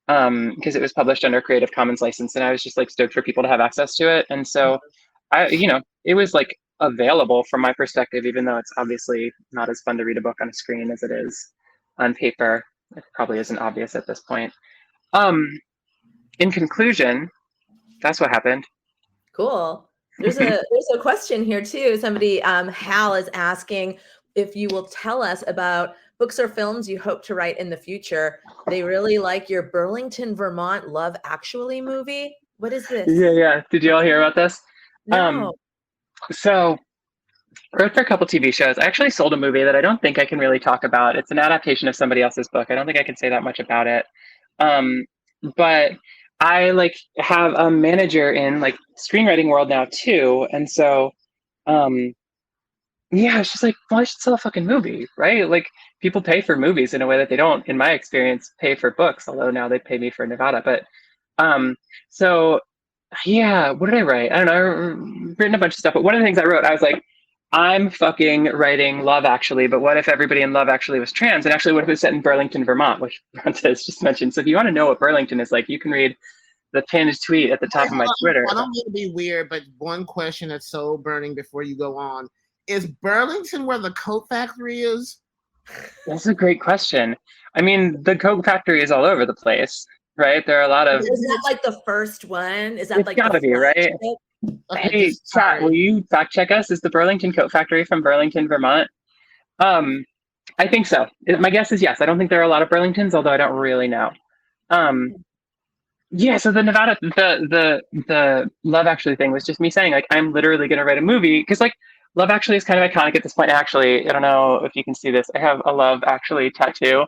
because it was published under Creative Commons license, and I was just like stoked for people to have access to it. And so it was like available from my perspective, even though it's obviously not as fun to read a book on a screen as it is on paper. It probably isn't obvious at this point. In conclusion, that's what happened. Cool. There's a question here too. Somebody, Hal is asking if you will tell us about books or films you hope to write in the future. They really like your Burlington, Vermont Love Actually movie. What is this? Yeah. Did you all hear about this? No. So I wrote for a couple TV shows. I actually sold a movie that I don't think I can really talk about. It's an adaptation of somebody else's book. I don't think I can say that much about it. But I like have a manager in like screenwriting world now too. And so, yeah, it's just like, well, I should sell a fucking movie, right? Like people pay for movies in a way that they don't, in my experience, pay for books, although now they pay me for Nevada. But so yeah, what did I write? I don't know, I've written a bunch of stuff, but one of the things I wrote, I was like, I'm fucking writing Love Actually, but what if everybody in Love Actually was trans? And actually, what if it was set in Burlington, Vermont, which Brontez just mentioned. So if you want to know what Burlington is like, you can read the pinned tweet at the top of my Twitter. I don't mean to be weird, but one question that's so burning before you go on. Is Burlington where the Coke factory is? That's a great question. I mean, the Coke factory is all over the place, right? There are a lot of... Is that like the first one? Is that it's like gotta be, right? Hey, chat, will you fact check us? Is the Burlington Coat Factory from Burlington, Vermont? I think so. My guess is yes. I don't think there are a lot of Burlingtons, although I don't really know. Yeah, so the Nevada, the Love Actually thing was just me saying, like, I'm literally going to write a movie, because, like, Love Actually is kind of iconic at this point. Actually, I don't know if you can see this. I have a Love Actually tattoo.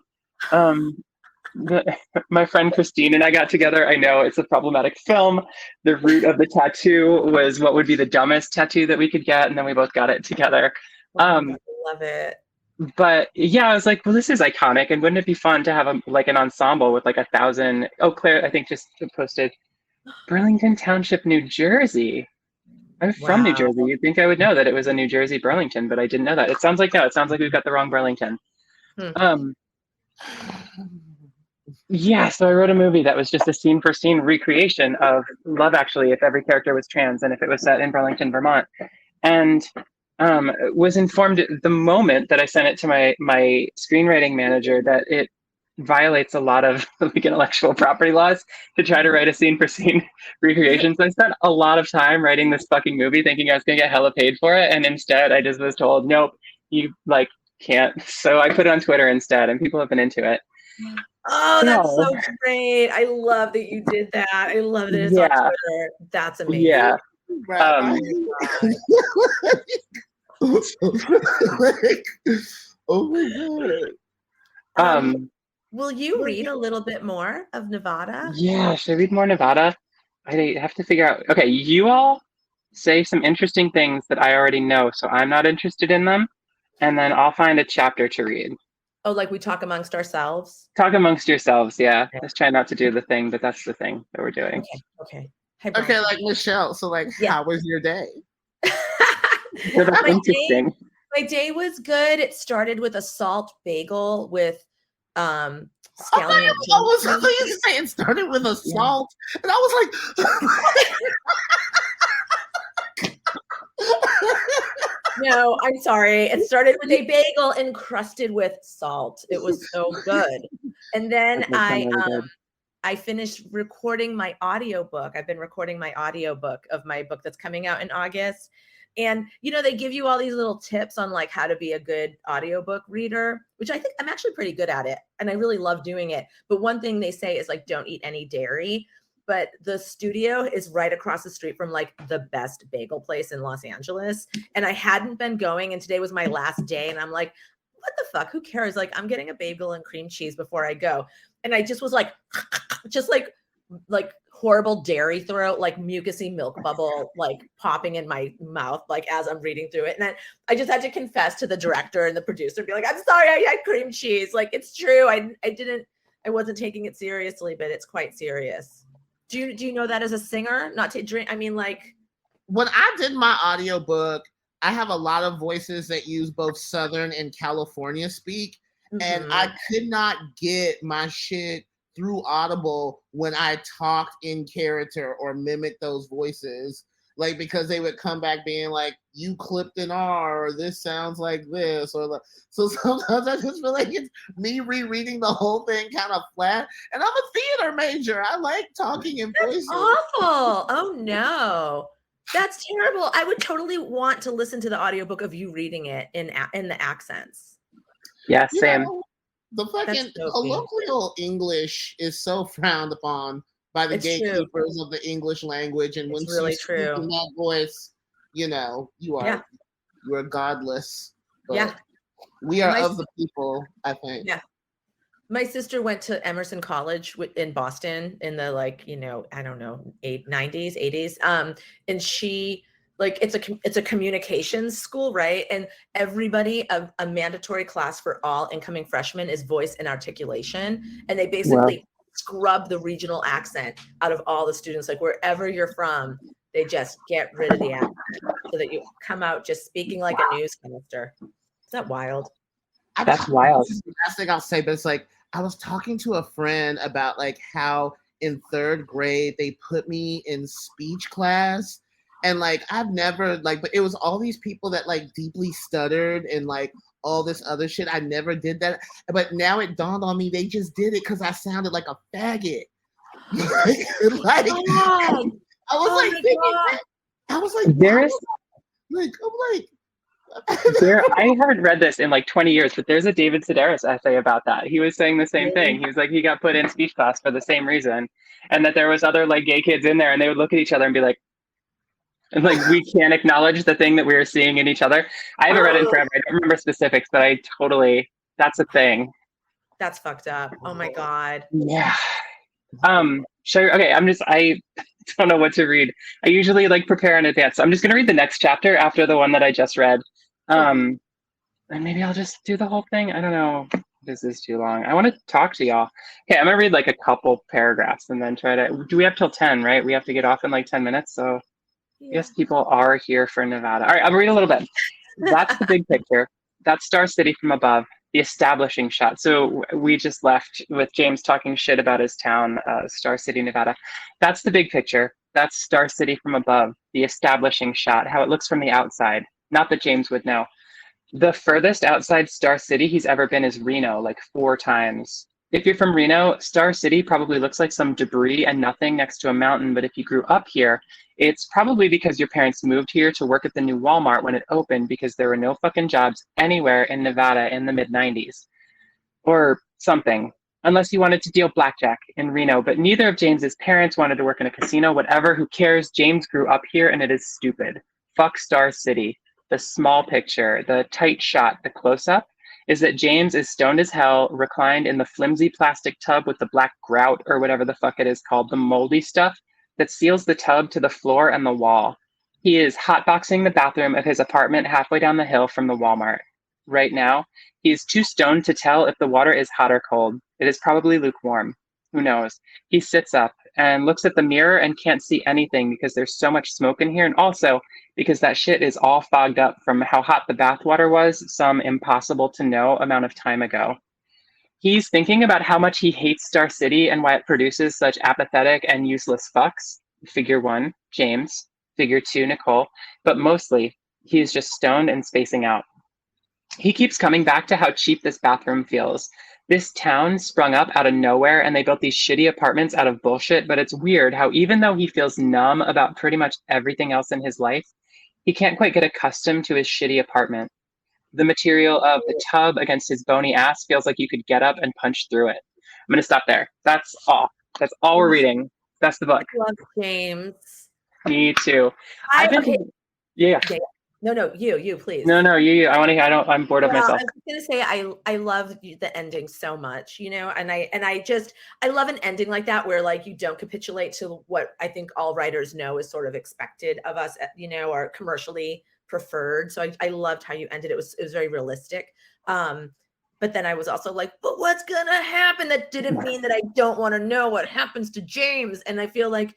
My friend Christine and I got together. I know it's a problematic film. The root of the tattoo was what would be the dumbest tattoo that we could get, and then we both got it together. I love it. But yeah, I was like, well, this is iconic, and wouldn't it be fun to have an ensemble with like 1,000? Oh, Claire, I think just posted Burlington Township, New Jersey. I'm from New Jersey. You'd think I would know that it was a New Jersey Burlington, but I didn't know that. It sounds like we've got the wrong Burlington. Yeah, so I wrote a movie that was just a scene for scene recreation of Love Actually if every character was trans and if it was set in Burlington, Vermont. And was informed the moment that I sent it to my screenwriting manager that it violates a lot of like intellectual property laws to try to write a scene for scene recreation. So I spent a lot of time writing this fucking movie thinking I was gonna get hella paid for it, and instead I just was told, nope, you like can't. So I put it on Twitter instead, and people have been into it. Oh, that's so great. I love that you did that. I love that it's on Twitter. That's amazing. Yeah. Oh my God. Will you read a little bit more of Nevada? Yeah, should I read more Nevada? I have to figure out. Okay, you all say some interesting things that I already know, so I'm not interested in them, and then I'll find a chapter to read. Oh, like we talk amongst ourselves? Talk amongst yourselves, yeah. Let's try not to do the thing, but that's the thing that we're doing. Okay. Okay, like Michelle. So, like, how was your day? So that's interesting. My day was good. It started with a salt bagel with scallion. I was going to say it started with a salt, and I was like, no, I'm sorry. It started with a bagel encrusted with salt. It was so good. And then I finished recording my audiobook. I've been recording my audiobook of my book that's coming out in August. And, you know, they give you all these little tips on like how to be a good audiobook reader, which I think I'm actually pretty good at it. And I really love doing it. But one thing they say is like, don't eat any dairy. But the studio is right across the street from like the best bagel place in Los Angeles. And I hadn't been going, and today was my last day. And I'm like, what the fuck? Who cares? Like, I'm getting a bagel and cream cheese before I go. And I just was like, just like horrible dairy throat, like mucusy milk bubble, like popping in my mouth, like as I'm reading through it. And then I just had to confess to the director and the producer and be like, I'm sorry, I had cream cheese. Like, it's true. I wasn't taking it seriously, but it's quite serious. Do you know that as a singer, not to drink? I mean, like, when I did my audiobook, I have a lot of voices that use both Southern and California speak. Mm-hmm. And I could not get my shit through Audible when I talked in character or mimicked those voices. Like, because they would come back being like, you clipped an R, or this sounds like this, or like, so sometimes I just feel like it's me rereading the whole thing kind of flat. And I'm a theater major. I like talking in voices. That's awful. Oh no. That's terrible. I would totally want to listen to the audiobook of you reading it in the accents. Yeah, same. The fucking colloquial English is so frowned upon by the gatekeepers of the English language, and when you speak in that voice, you know you are godless. But we are of the people, I think. Yeah. My sister went to Emerson College in Boston in the I don't know, 90s, 80s. And she it's a communications school, right? And everybody, a mandatory class for all incoming freshmen is voice and articulation. And they basically scrub the regional accent out of all the students. Like, wherever you're from, they just get rid of the accent so that you come out just speaking like a news minister. Is that wild? That's wild. The last thing I'll say, but it's like, I was talking to a friend about like how in third grade they put me in speech class. And like, I've never but it was all these people that like deeply stuttered and like all this other shit. I never did that. But now it dawned on me, they just did it because I sounded like a faggot. I haven't read this in like 20 years, but there's a David Sedaris essay about that. He was saying the same thing. He was like, he got put in speech class for the same reason. And that there was other like gay kids in there, and they would look at each other and be like, we can't acknowledge the thing that we were seeing in each other. I haven't read it forever. I don't remember specifics, but that's a thing. That's fucked up. Oh my God. Yeah. Sure. Okay. I don't know what to read. I usually prepare in advance. So I'm just going to read the next chapter after the one that I just read. And maybe I'll just do the whole thing. I don't know. This is too long. I want to talk to y'all. Okay. I'm going to read a couple paragraphs and then do we have till 10, right? We have to get off in 10 minutes. So yes, people are here for Nevada. All right. I'll read a little bit. That's the big picture. That's Star City from above. the establishing shot. So we just left with James talking shit about his town, Star City, Nevada. That's the big picture. That's Star City from above, the establishing shot, how it looks from the outside. Not that James would know. The furthest outside Star City he's ever been is Reno, like 4 times. If you're from Reno, Star City probably looks like some debris and nothing next to a mountain. But if you grew up here, it's probably because your parents moved here to work at the new Walmart when it opened because there were no fucking jobs anywhere in Nevada in the mid-90s. Or something. Unless you wanted to deal blackjack in Reno. But neither of James's parents wanted to work in a casino. Whatever, who cares? James grew up here and it is stupid. Fuck Star City. The small picture, the tight shot, the close-up, is that James is stoned as hell, reclined in the flimsy plastic tub with the black grout or whatever the fuck it is called, the moldy stuff that seals the tub to the floor and the wall. He is hotboxing the bathroom of his apartment halfway down the hill from the Walmart. Right now, he is too stoned to tell if the water is hot or cold. It is probably lukewarm. Who knows? He sits up and looks at the mirror and can't see anything because there's so much smoke in here, and also because that shit is all fogged up from how hot the bathwater was some impossible to know amount of time ago. He's thinking about how much he hates Star City and why it produces such apathetic and useless fucks. Figure 1, James. Figure 2, Nicole. But mostly, he's just stoned and spacing out. He keeps coming back to how cheap this bathroom feels. This town sprung up out of nowhere and they built these shitty apartments out of bullshit, but it's weird how even though he feels numb about pretty much everything else in his life, he can't quite get accustomed to his shitty apartment. The material of the tub against his bony ass feels like you could get up and punch through it. I'm going to stop there. That's all. That's all we're reading. That's the book. I love James. Me too. Yeah. No, you, please. No, you. I'm bored of myself. I was gonna say I love the ending so much, and I love an ending like that where like you don't capitulate to what I think all writers know is sort of expected of us, or commercially preferred. So I loved how you ended. It was very realistic. But then I was also like, but what's gonna happen? That didn't mean that I don't want to know what happens to James. And I feel like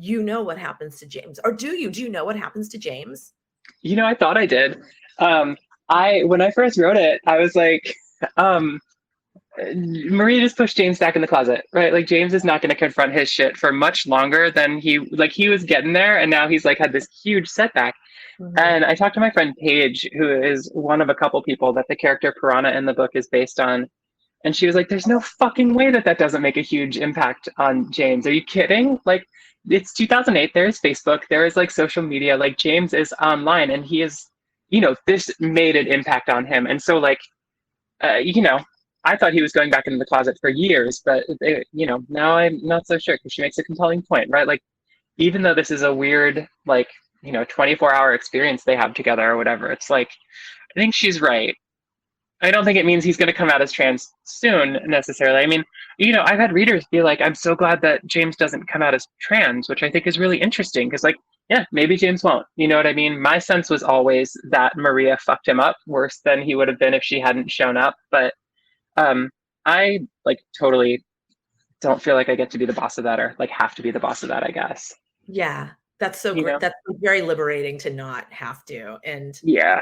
you know what happens to James, or do you know what happens to James? I thought I did. When I first wrote it, I was like, Maria just pushed James back in the closet, right? Like James is not going to confront his shit for much longer than he was getting there. And now he's like had this huge setback. Mm-hmm. And I talked to my friend Paige, who is one of a couple people that the character Piranha in the book is based on. And she was like, there's no fucking way that doesn't make a huge impact on James. Are you kidding? Like, it's 2008. There is Facebook. There is like social media. Like James is online and he is, this made an impact on him. And so like, I thought he was going back into the closet for years, but now I'm not so sure because she makes a compelling point, right? Like, even though this is a weird, 24-hour experience they have together or whatever, it's like, I think she's right. I don't think it means he's going to come out as trans soon necessarily. I mean, I've had readers be like, I'm so glad that James doesn't come out as trans, which I think is really interesting because maybe James won't. You know what I mean? My sense was always that Maria fucked him up worse than he would have been if she hadn't shown up. But I totally don't feel like I get to be the boss of that or have to be the boss of that, I guess. Yeah. That's so great. That's very liberating to not have to. And yeah,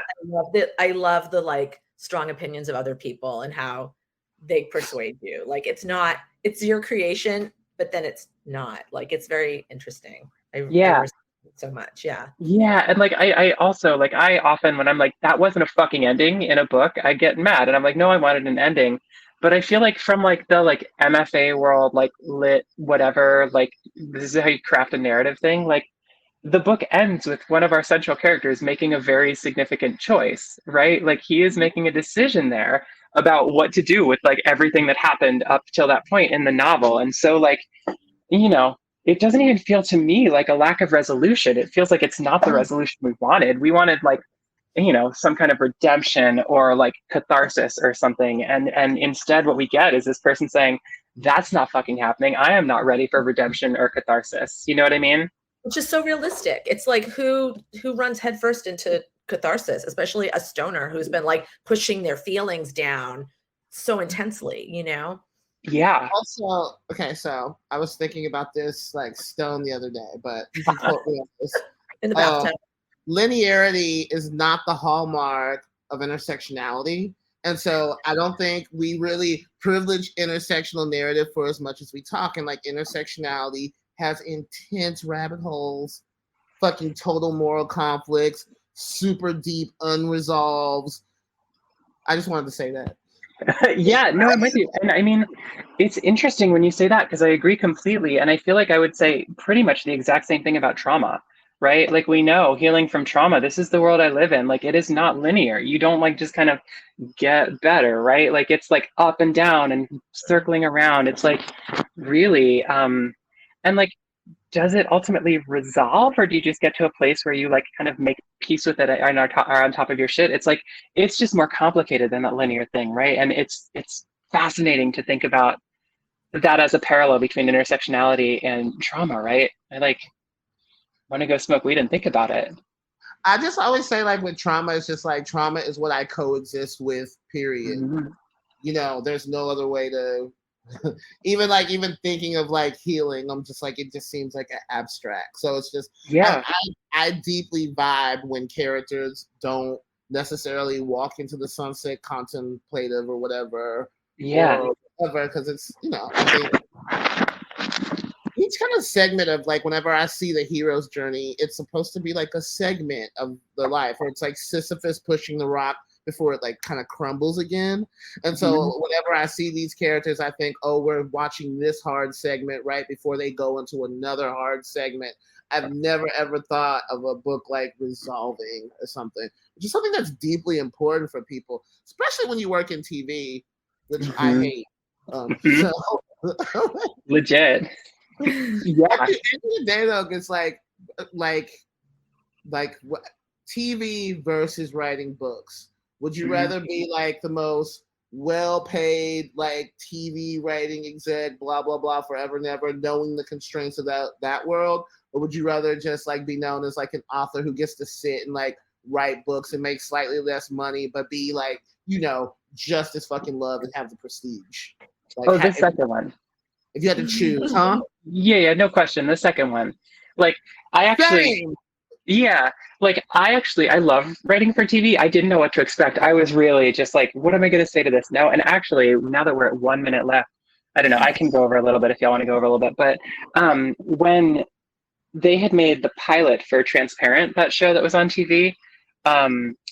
I love the strong opinions of other people and how they persuade you. It's your creation, but then it's not. It's very interesting. I respect it so much. Yeah. Yeah. And I also I often when I'm like, that wasn't a fucking ending in a book, I get mad and I'm like, no, I wanted an ending. But I feel like from the MFA world, lit, whatever, this is how you craft a narrative thing. The book ends with one of our central characters making a very significant choice, right? He is making a decision there about what to do with everything that happened up till that point in the novel. And so it doesn't even feel to me like a lack of resolution. It feels like it's not the resolution we wanted. We wanted some kind of redemption or catharsis or something. And instead what we get is this person saying, that's not fucking happening. I am not ready for redemption or catharsis. You know what I mean? Which is so realistic. It's who runs headfirst into catharsis, especially a stoner who's been pushing their feelings down so intensely, Yeah. Also, okay, so I was thinking about this stone the other day, but you can quote me on this. In the bathtub. Linearity is not the hallmark of intersectionality. And so I don't think we really privilege intersectional narrative for as much as we talk. And like intersectionality has intense rabbit holes, fucking total moral conflicts, super deep unresolved. I just wanted to say that. Yeah, no, I'm with you. And I mean, it's interesting when you say that because I agree completely. And I feel like I would say pretty much the exact same thing about trauma, right? Like we know healing from trauma, this is the world I live in. Like it is not linear. You don't like just kind of get better, right? Like it's like up and down and circling around. It's like really, and like, does it ultimately resolve, or do you just get to a place where you like kind of make peace with it and are on top of your shit? It's like it's just more complicated than that linear thing, right? And it's fascinating to think about that as a parallel between intersectionality and trauma, right? I like want to go smoke weed and think about it. I just always say like with trauma, it's just like trauma is what I coexist with, period. Mm-hmm. You know, there's no other way to even thinking of like healing, I'm just like, it just seems like an abstract. So it's just, yeah, I deeply vibe when characters don't necessarily walk into the sunset contemplative or whatever. Yeah. Or whatever, because it's, you know, I think each kind of segment of like whenever I see the hero's journey, it's supposed to be like a segment of the life where it's like Sisyphus pushing the rock before it like kind of crumbles again. And so whenever I see these characters, I think, oh, we're watching this hard segment right before they go into another hard segment. I've never ever thought of a book like resolving or something, which is something that's deeply important for people, especially when you work in TV, which I hate. So legit. Yeah. At the end of the day, though, it's like TV versus writing books. Would you rather be like the most well-paid like TV writing exec, blah blah blah, forever and ever, knowing the constraints of that world, or would you rather just like be known as like an author who gets to sit and like write books and make slightly less money, but be like, you know, just as fucking loved and have the prestige? Like, the second one. If you had to choose, huh? Yeah, no question. The second one. Like, I actually, I love writing for TV. I didn't know what to expect. I was really just like, what am I going to say to this? No, and actually, now that we're at 1 minute left, I don't know, I can go over a little bit if y'all want to go over a little bit. But when they had made the pilot for Transparent, that show that was on TV,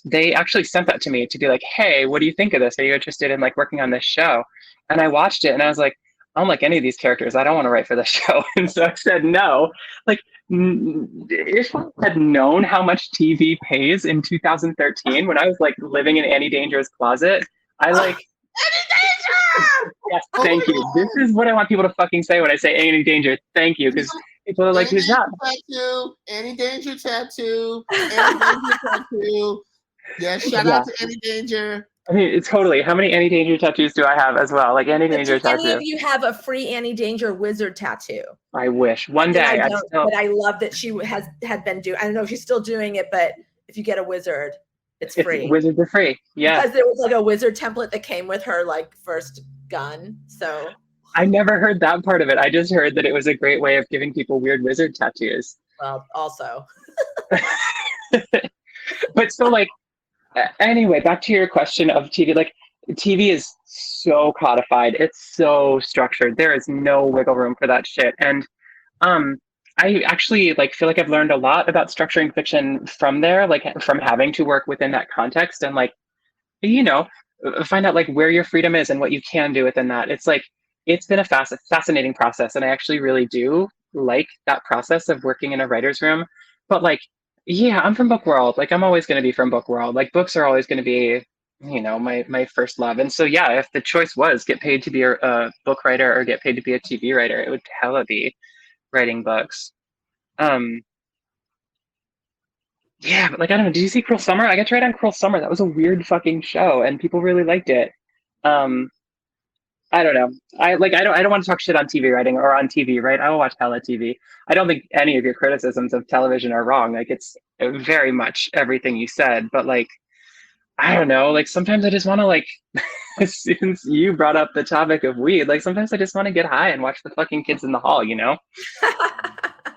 they actually sent that to me to be like, hey, what do you think of this? Are you interested in like working on this show? And I watched it and I was like, I don't like any of these characters. I don't want to write for this show. And so I said no. Like, if I had known how much TV pays in 2013 when I was like living in Annie Danger's closet, I like... Annie Danger! Yes, thank you. This is what I want people to fucking say when I say Annie Danger. Thank you. Because people are like, who's that? Annie Danger tattoo. Annie Danger tattoo. Yeah, shout out to Annie Danger. I mean, it's totally. How many Annie Danger tattoos do I have as well? Like Annie Danger tattoo. Any of you have a free Annie Danger wizard tattoo? I wish one day. I don't, but I love that she had been doing. I don't know if she's still doing it, but if you get a wizard, it's free. Wizards are free. Yeah. Because there was like a wizard template that came with her like first gun. So I never heard that part of it. I just heard that it was a great way of giving people weird wizard tattoos. Well, also. But so like. Anyway, back to your question of TV. Like, TV is so codified. It's so structured. There is no wiggle room for that shit. And I actually like feel like I've learned a lot about structuring fiction from there, like from having to work within that context and like, you know, find out like where your freedom is and what you can do within that. It's like, it's been a fascinating process. And I actually really do like that process of working in a writer's room. But like, yeah, I'm from book world. Like I'm always going to be from book world. Like books are always going to be, you know, my first love. And so, yeah, if the choice was get paid to be a book writer or get paid to be a TV writer, it would hella be writing books. Yeah, but like, I don't know. Did you see Cruel Summer? I got to write on Cruel Summer. That was a weird fucking show and people really liked it. I don't know. I don't want to talk shit on TV writing or on TV, right? I will watch hella TV. I don't think any of your criticisms of television are wrong. Like it's very much everything you said, but like, I don't know. Like sometimes I just want to like, since you brought up the topic of weed, like sometimes I just want to get high and watch the fucking kids in the hall, you know? I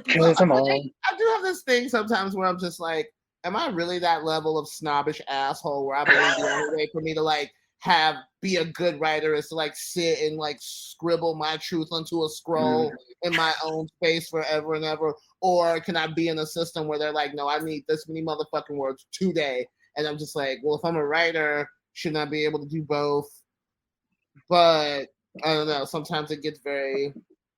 do have this thing sometimes where I'm just like, am I really that level of snobbish asshole where I believe the only way for me to like be a good writer is to like sit and like scribble my truth onto a scroll in my own space forever and ever? Or can I be in a system where they're like, no, I need this many motherfucking words today? And I'm just like, well, if I'm a writer, shouldn't I be able to do both? But I don't know. Sometimes it gets very...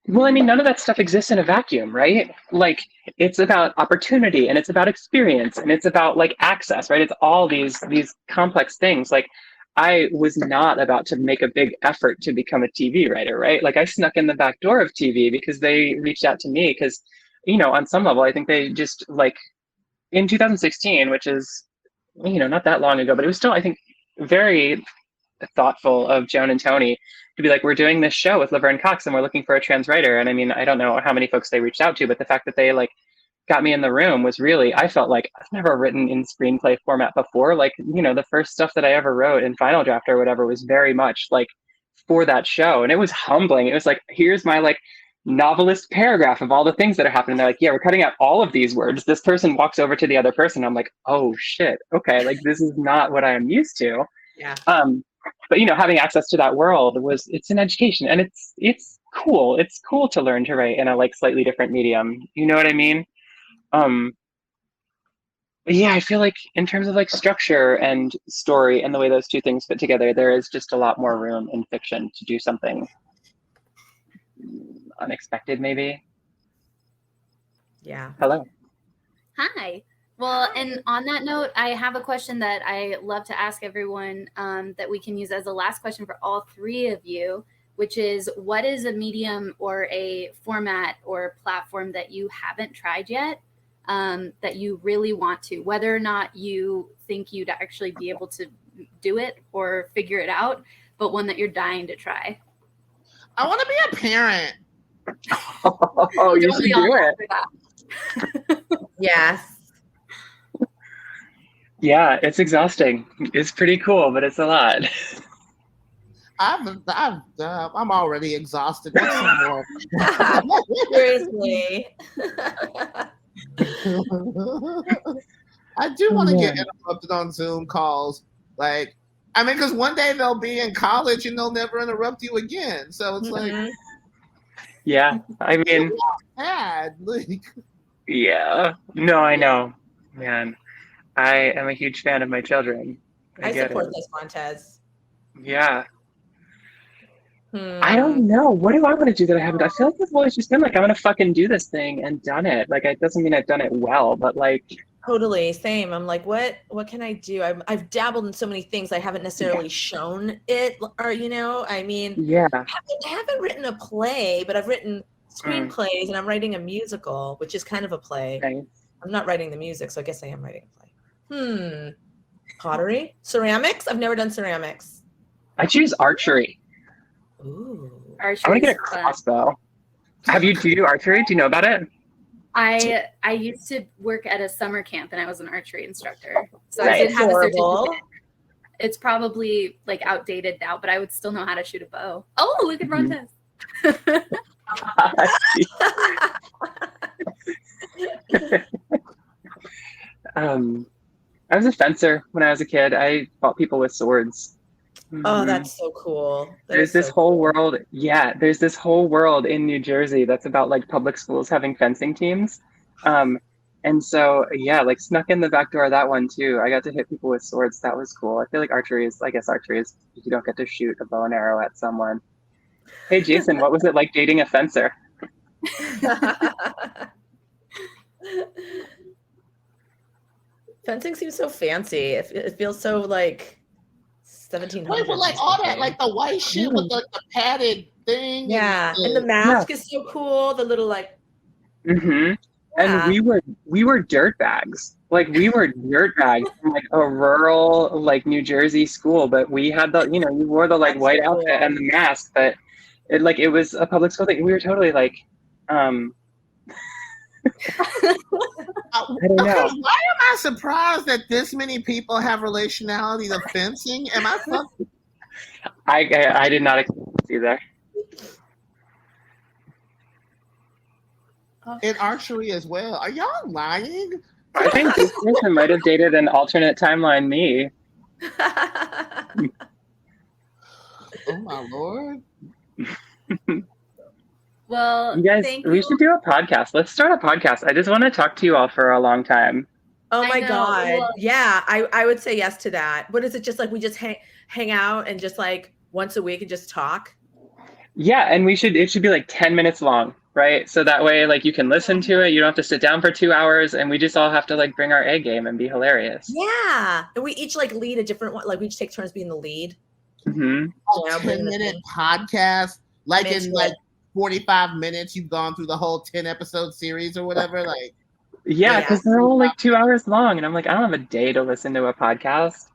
Well, I mean, none of that stuff exists in a vacuum, right? Like, it's about opportunity, and it's about experience, and it's about like access, right? It's all these complex things. Like, I was not about to make a big effort to become a TV writer, right? Like, I snuck in the back door of TV because they reached out to me because, you know, on some level, I think they just like in 2016, which is, you know, not that long ago, but it was still, I think, very thoughtful of Joan and Tony to be like, we're doing this show with Laverne Cox and we're looking for a trans writer. And I mean, I don't know how many folks they reached out to, but the fact that they like got me in the room was really, I felt like I've never written in screenplay format before. Like, you know, the first stuff that I ever wrote in Final Draft or whatever was very much like for that show. And it was humbling. It was like, here's my like novelist paragraph of all the things that are happening. They're like, yeah, we're cutting out all of these words. This person walks over to the other person. I'm like, oh shit. Okay. Like, this is not what I'm used to. Yeah. But you know, having access to that world it's an education, and it's cool. It's cool to learn to write in a like slightly different medium. You know what I mean? But yeah, I feel like in terms of like structure and story and the way those two things fit together, there is just a lot more room in fiction to do something unexpected, maybe. Yeah. Hello. Hi. Well, and on that note, I have a question that I love to ask everyone that we can use as a last question for all three of you, which is, what is a medium or a format or platform that you haven't tried yet that you really want to, whether or not you think you'd actually be able to do it or figure it out, but one that you're dying to try? I want to be a parent. Oh, you should do it. Yes. Yeah, it's exhausting. It's pretty cool, but it's a lot. I'm already exhausted. What's some more? Seriously. I do want to get interrupted on Zoom calls. Like, I mean, because one day they'll be in college and they'll never interrupt you again. So it's like, yeah, I mean, bad. Like, yeah, no, I know, man. I am a huge fan of my children. I support this, Brontez. Yeah. I don't know. What do I want to do that I haven't? I feel like I've always just been like, I'm going to fucking do this thing and done it. Like, it doesn't mean I've done it well, but like. Totally. Same. I'm like, what can I do? I've dabbled in so many things. I haven't necessarily shown it, or, you know, I mean, I haven't written a play, but I've written screenplays and I'm writing a musical, which is kind of a play. Right. I'm not writing the music, so I guess I am writing a play. Pottery? Ceramics? I've never done ceramics. I choose archery. Ooh. Archery. I want to get a crossbow. Do you do archery? Do you know about it? I used to work at a summer camp and I was an archery instructor. So Right. I did have a certificate. It's probably like outdated now, but I would still know how to shoot a bow. Oh, look at Brontez. I was a fencer when I was a kid. I fought people with swords. Oh, that's so cool. There's this whole world. Yeah, there's this whole world in New Jersey that's about like public schools having fencing teams. And so, yeah, like snuck in the back door of that one too. I got to hit people with swords. That was cool. I feel like archery is you don't get to shoot a bow and arrow at someone. Hey, Jason, what was it like dating a fencer? Fencing seems so fancy. It feels so like 1700s. Wait, but like all that, like the white shit with the padded thing. Yeah, and the mask is so cool. The little like. Mm-hmm. Yeah. And we were dirt bags. Like we were dirt bags from like a rural like New Jersey school, but we had the you wore the like white outfit and the mask, but it was a public school thing. We were totally like I don't know. Why am I surprised that this many people have relationality to fencing? Am I fucking? I did not expect either. In archery as well. Are y'all lying? I think this person might have dated an alternate timeline me. Oh my Lord. Well, You guys, thank we you. should do a podcast. Let's start a podcast. I just want to talk to you all for a long time. Oh I my know, God. well- Yeah, I would say yes to that. What is it? Just like we just hang out and just like once a week and just talk? Yeah, and it should be like 10 minutes long, right? So that way, like, you can listen to it. You don't have to sit down for 2 hours, and we just all have to like bring our A game and be hilarious. Yeah. And we each like lead a different one. Like we each take turns being the lead. Mm-hmm. Yeah, A bring the 10-minute thing. podcast, like I'm in into like it. 45 minutes, you've gone through the whole 10-episode series or whatever. Like, Yeah, Yeah. because they're all like 2 hours long, and I'm like, I don't have a day to listen to a podcast.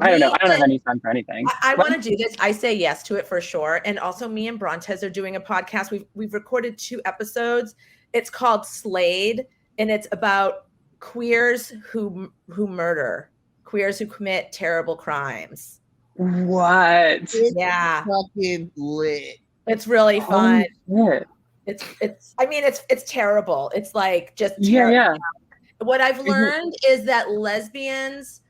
I don't know. I don't have any time for anything. I want to do this. I say yes to it for sure. And also, me and Brontez are doing a podcast. We've recorded 2 episodes. It's called Slayed, and it's about queers who murder, queers who commit terrible crimes. What? it's Yeah, fucking lit. it's really fun. Holy shit. It's. I mean, it's terrible. It's like just Yeah, terrible. yeah. What I've learned is that lesbians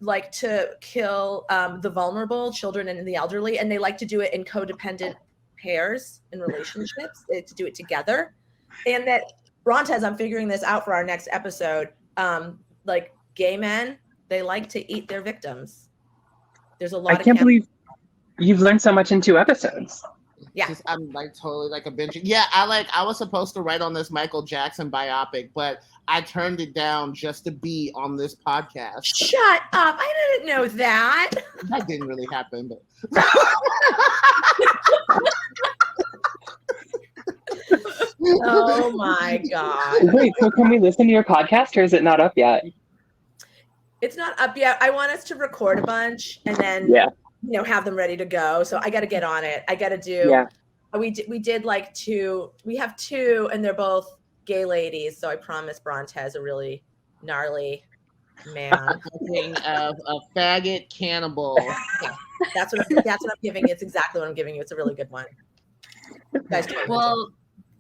like to kill the vulnerable, children and the elderly, and they like to do it in codependent pairs in relationships. They like to do it together. And that Brontez, I'm figuring this out for our next episode. Like gay men, they like to eat their victims. There's a lot I of can't believe you've learned so much in 2 episodes. Yeah. I'm like totally like a binge. Yeah, I was supposed to write on this Michael Jackson biopic, but I turned it down just to be on this podcast. Shut up. I didn't know that. That didn't really happen, but Oh my God. Wait, so can we listen to your podcast, or is it not up yet? It's not up yet. I want us to record a bunch and then Yeah. have them ready to go. So I got to get on it. I got to do. Yeah. We did like 2. We have 2, and they're both gay ladies. So I promise Brontez a really gnarly man. a faggot cannibal. That's what I'm giving you. It's exactly what I'm giving you. It's a really good one. You guys totally Well,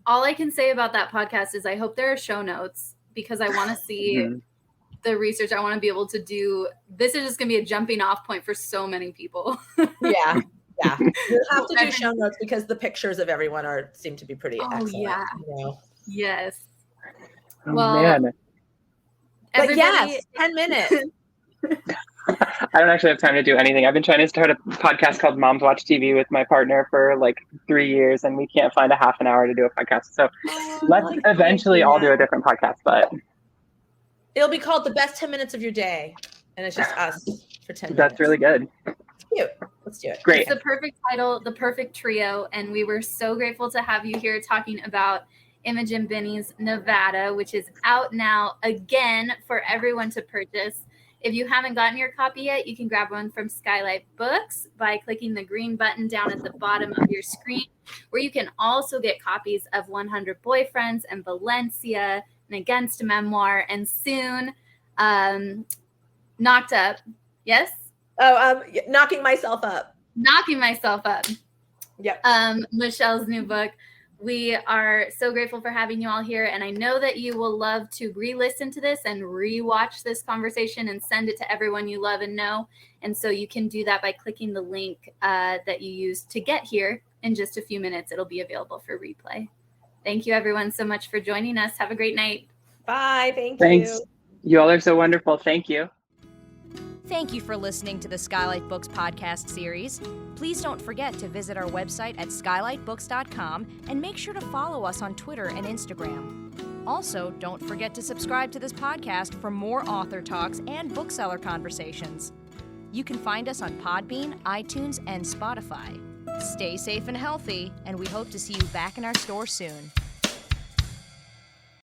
all I can say about that podcast is I hope there are show notes, because I want to see the research. I want to be able to do. This is just going to be a jumping off point for so many people. Yeah. You'll have to do show notes because the pictures of everyone seem to be pretty excellent. Yeah. Yes. Oh, Well, man. But everybody, yes, 10 minutes. I don't actually have time to do anything. I've been trying to start a podcast called Moms Watch TV with my partner for like 3 years, and we can't find a half an hour to do a podcast. So let's eventually all do a different podcast, but It'll be called The Best 10 Minutes of Your Day. And it's just us for 10 minutes. that's really good. Cute. Let's do it. Great. It's the perfect title, the perfect trio, and we were so grateful to have you here talking about Imogen Binnie's Nevada, which is out now again for everyone to purchase. If you haven't gotten your copy yet, you can grab one from Skylight Books by clicking the green button down at the bottom of your screen, where you can also get copies of 100 Boyfriends and Valencia, and Against a Memoir, and soon Knocked Up. Yes? Knocking Myself Up. Knocking Myself Up. Yep. Michelle's new book. We are so grateful for having you all here, and I know that you will love to re-listen to this and re-watch this conversation and send it to everyone you love and know. And so you can do that by clicking the link that you used to get here. In just a few minutes, it'll be available for replay. Thank you, everyone, so much for joining us. Have a great night. Bye. Thank Thanks. you. You all are so wonderful. Thank you. Thank you for listening to the Skylight Books podcast series. Please don't forget to visit our website at skylightbooks.com and make sure to follow us on Twitter and Instagram. Also, don't forget to subscribe to this podcast for more author talks and bookseller conversations. You can find us on Podbean, iTunes, and Spotify. Stay safe and healthy, and we hope to see you back in our store soon.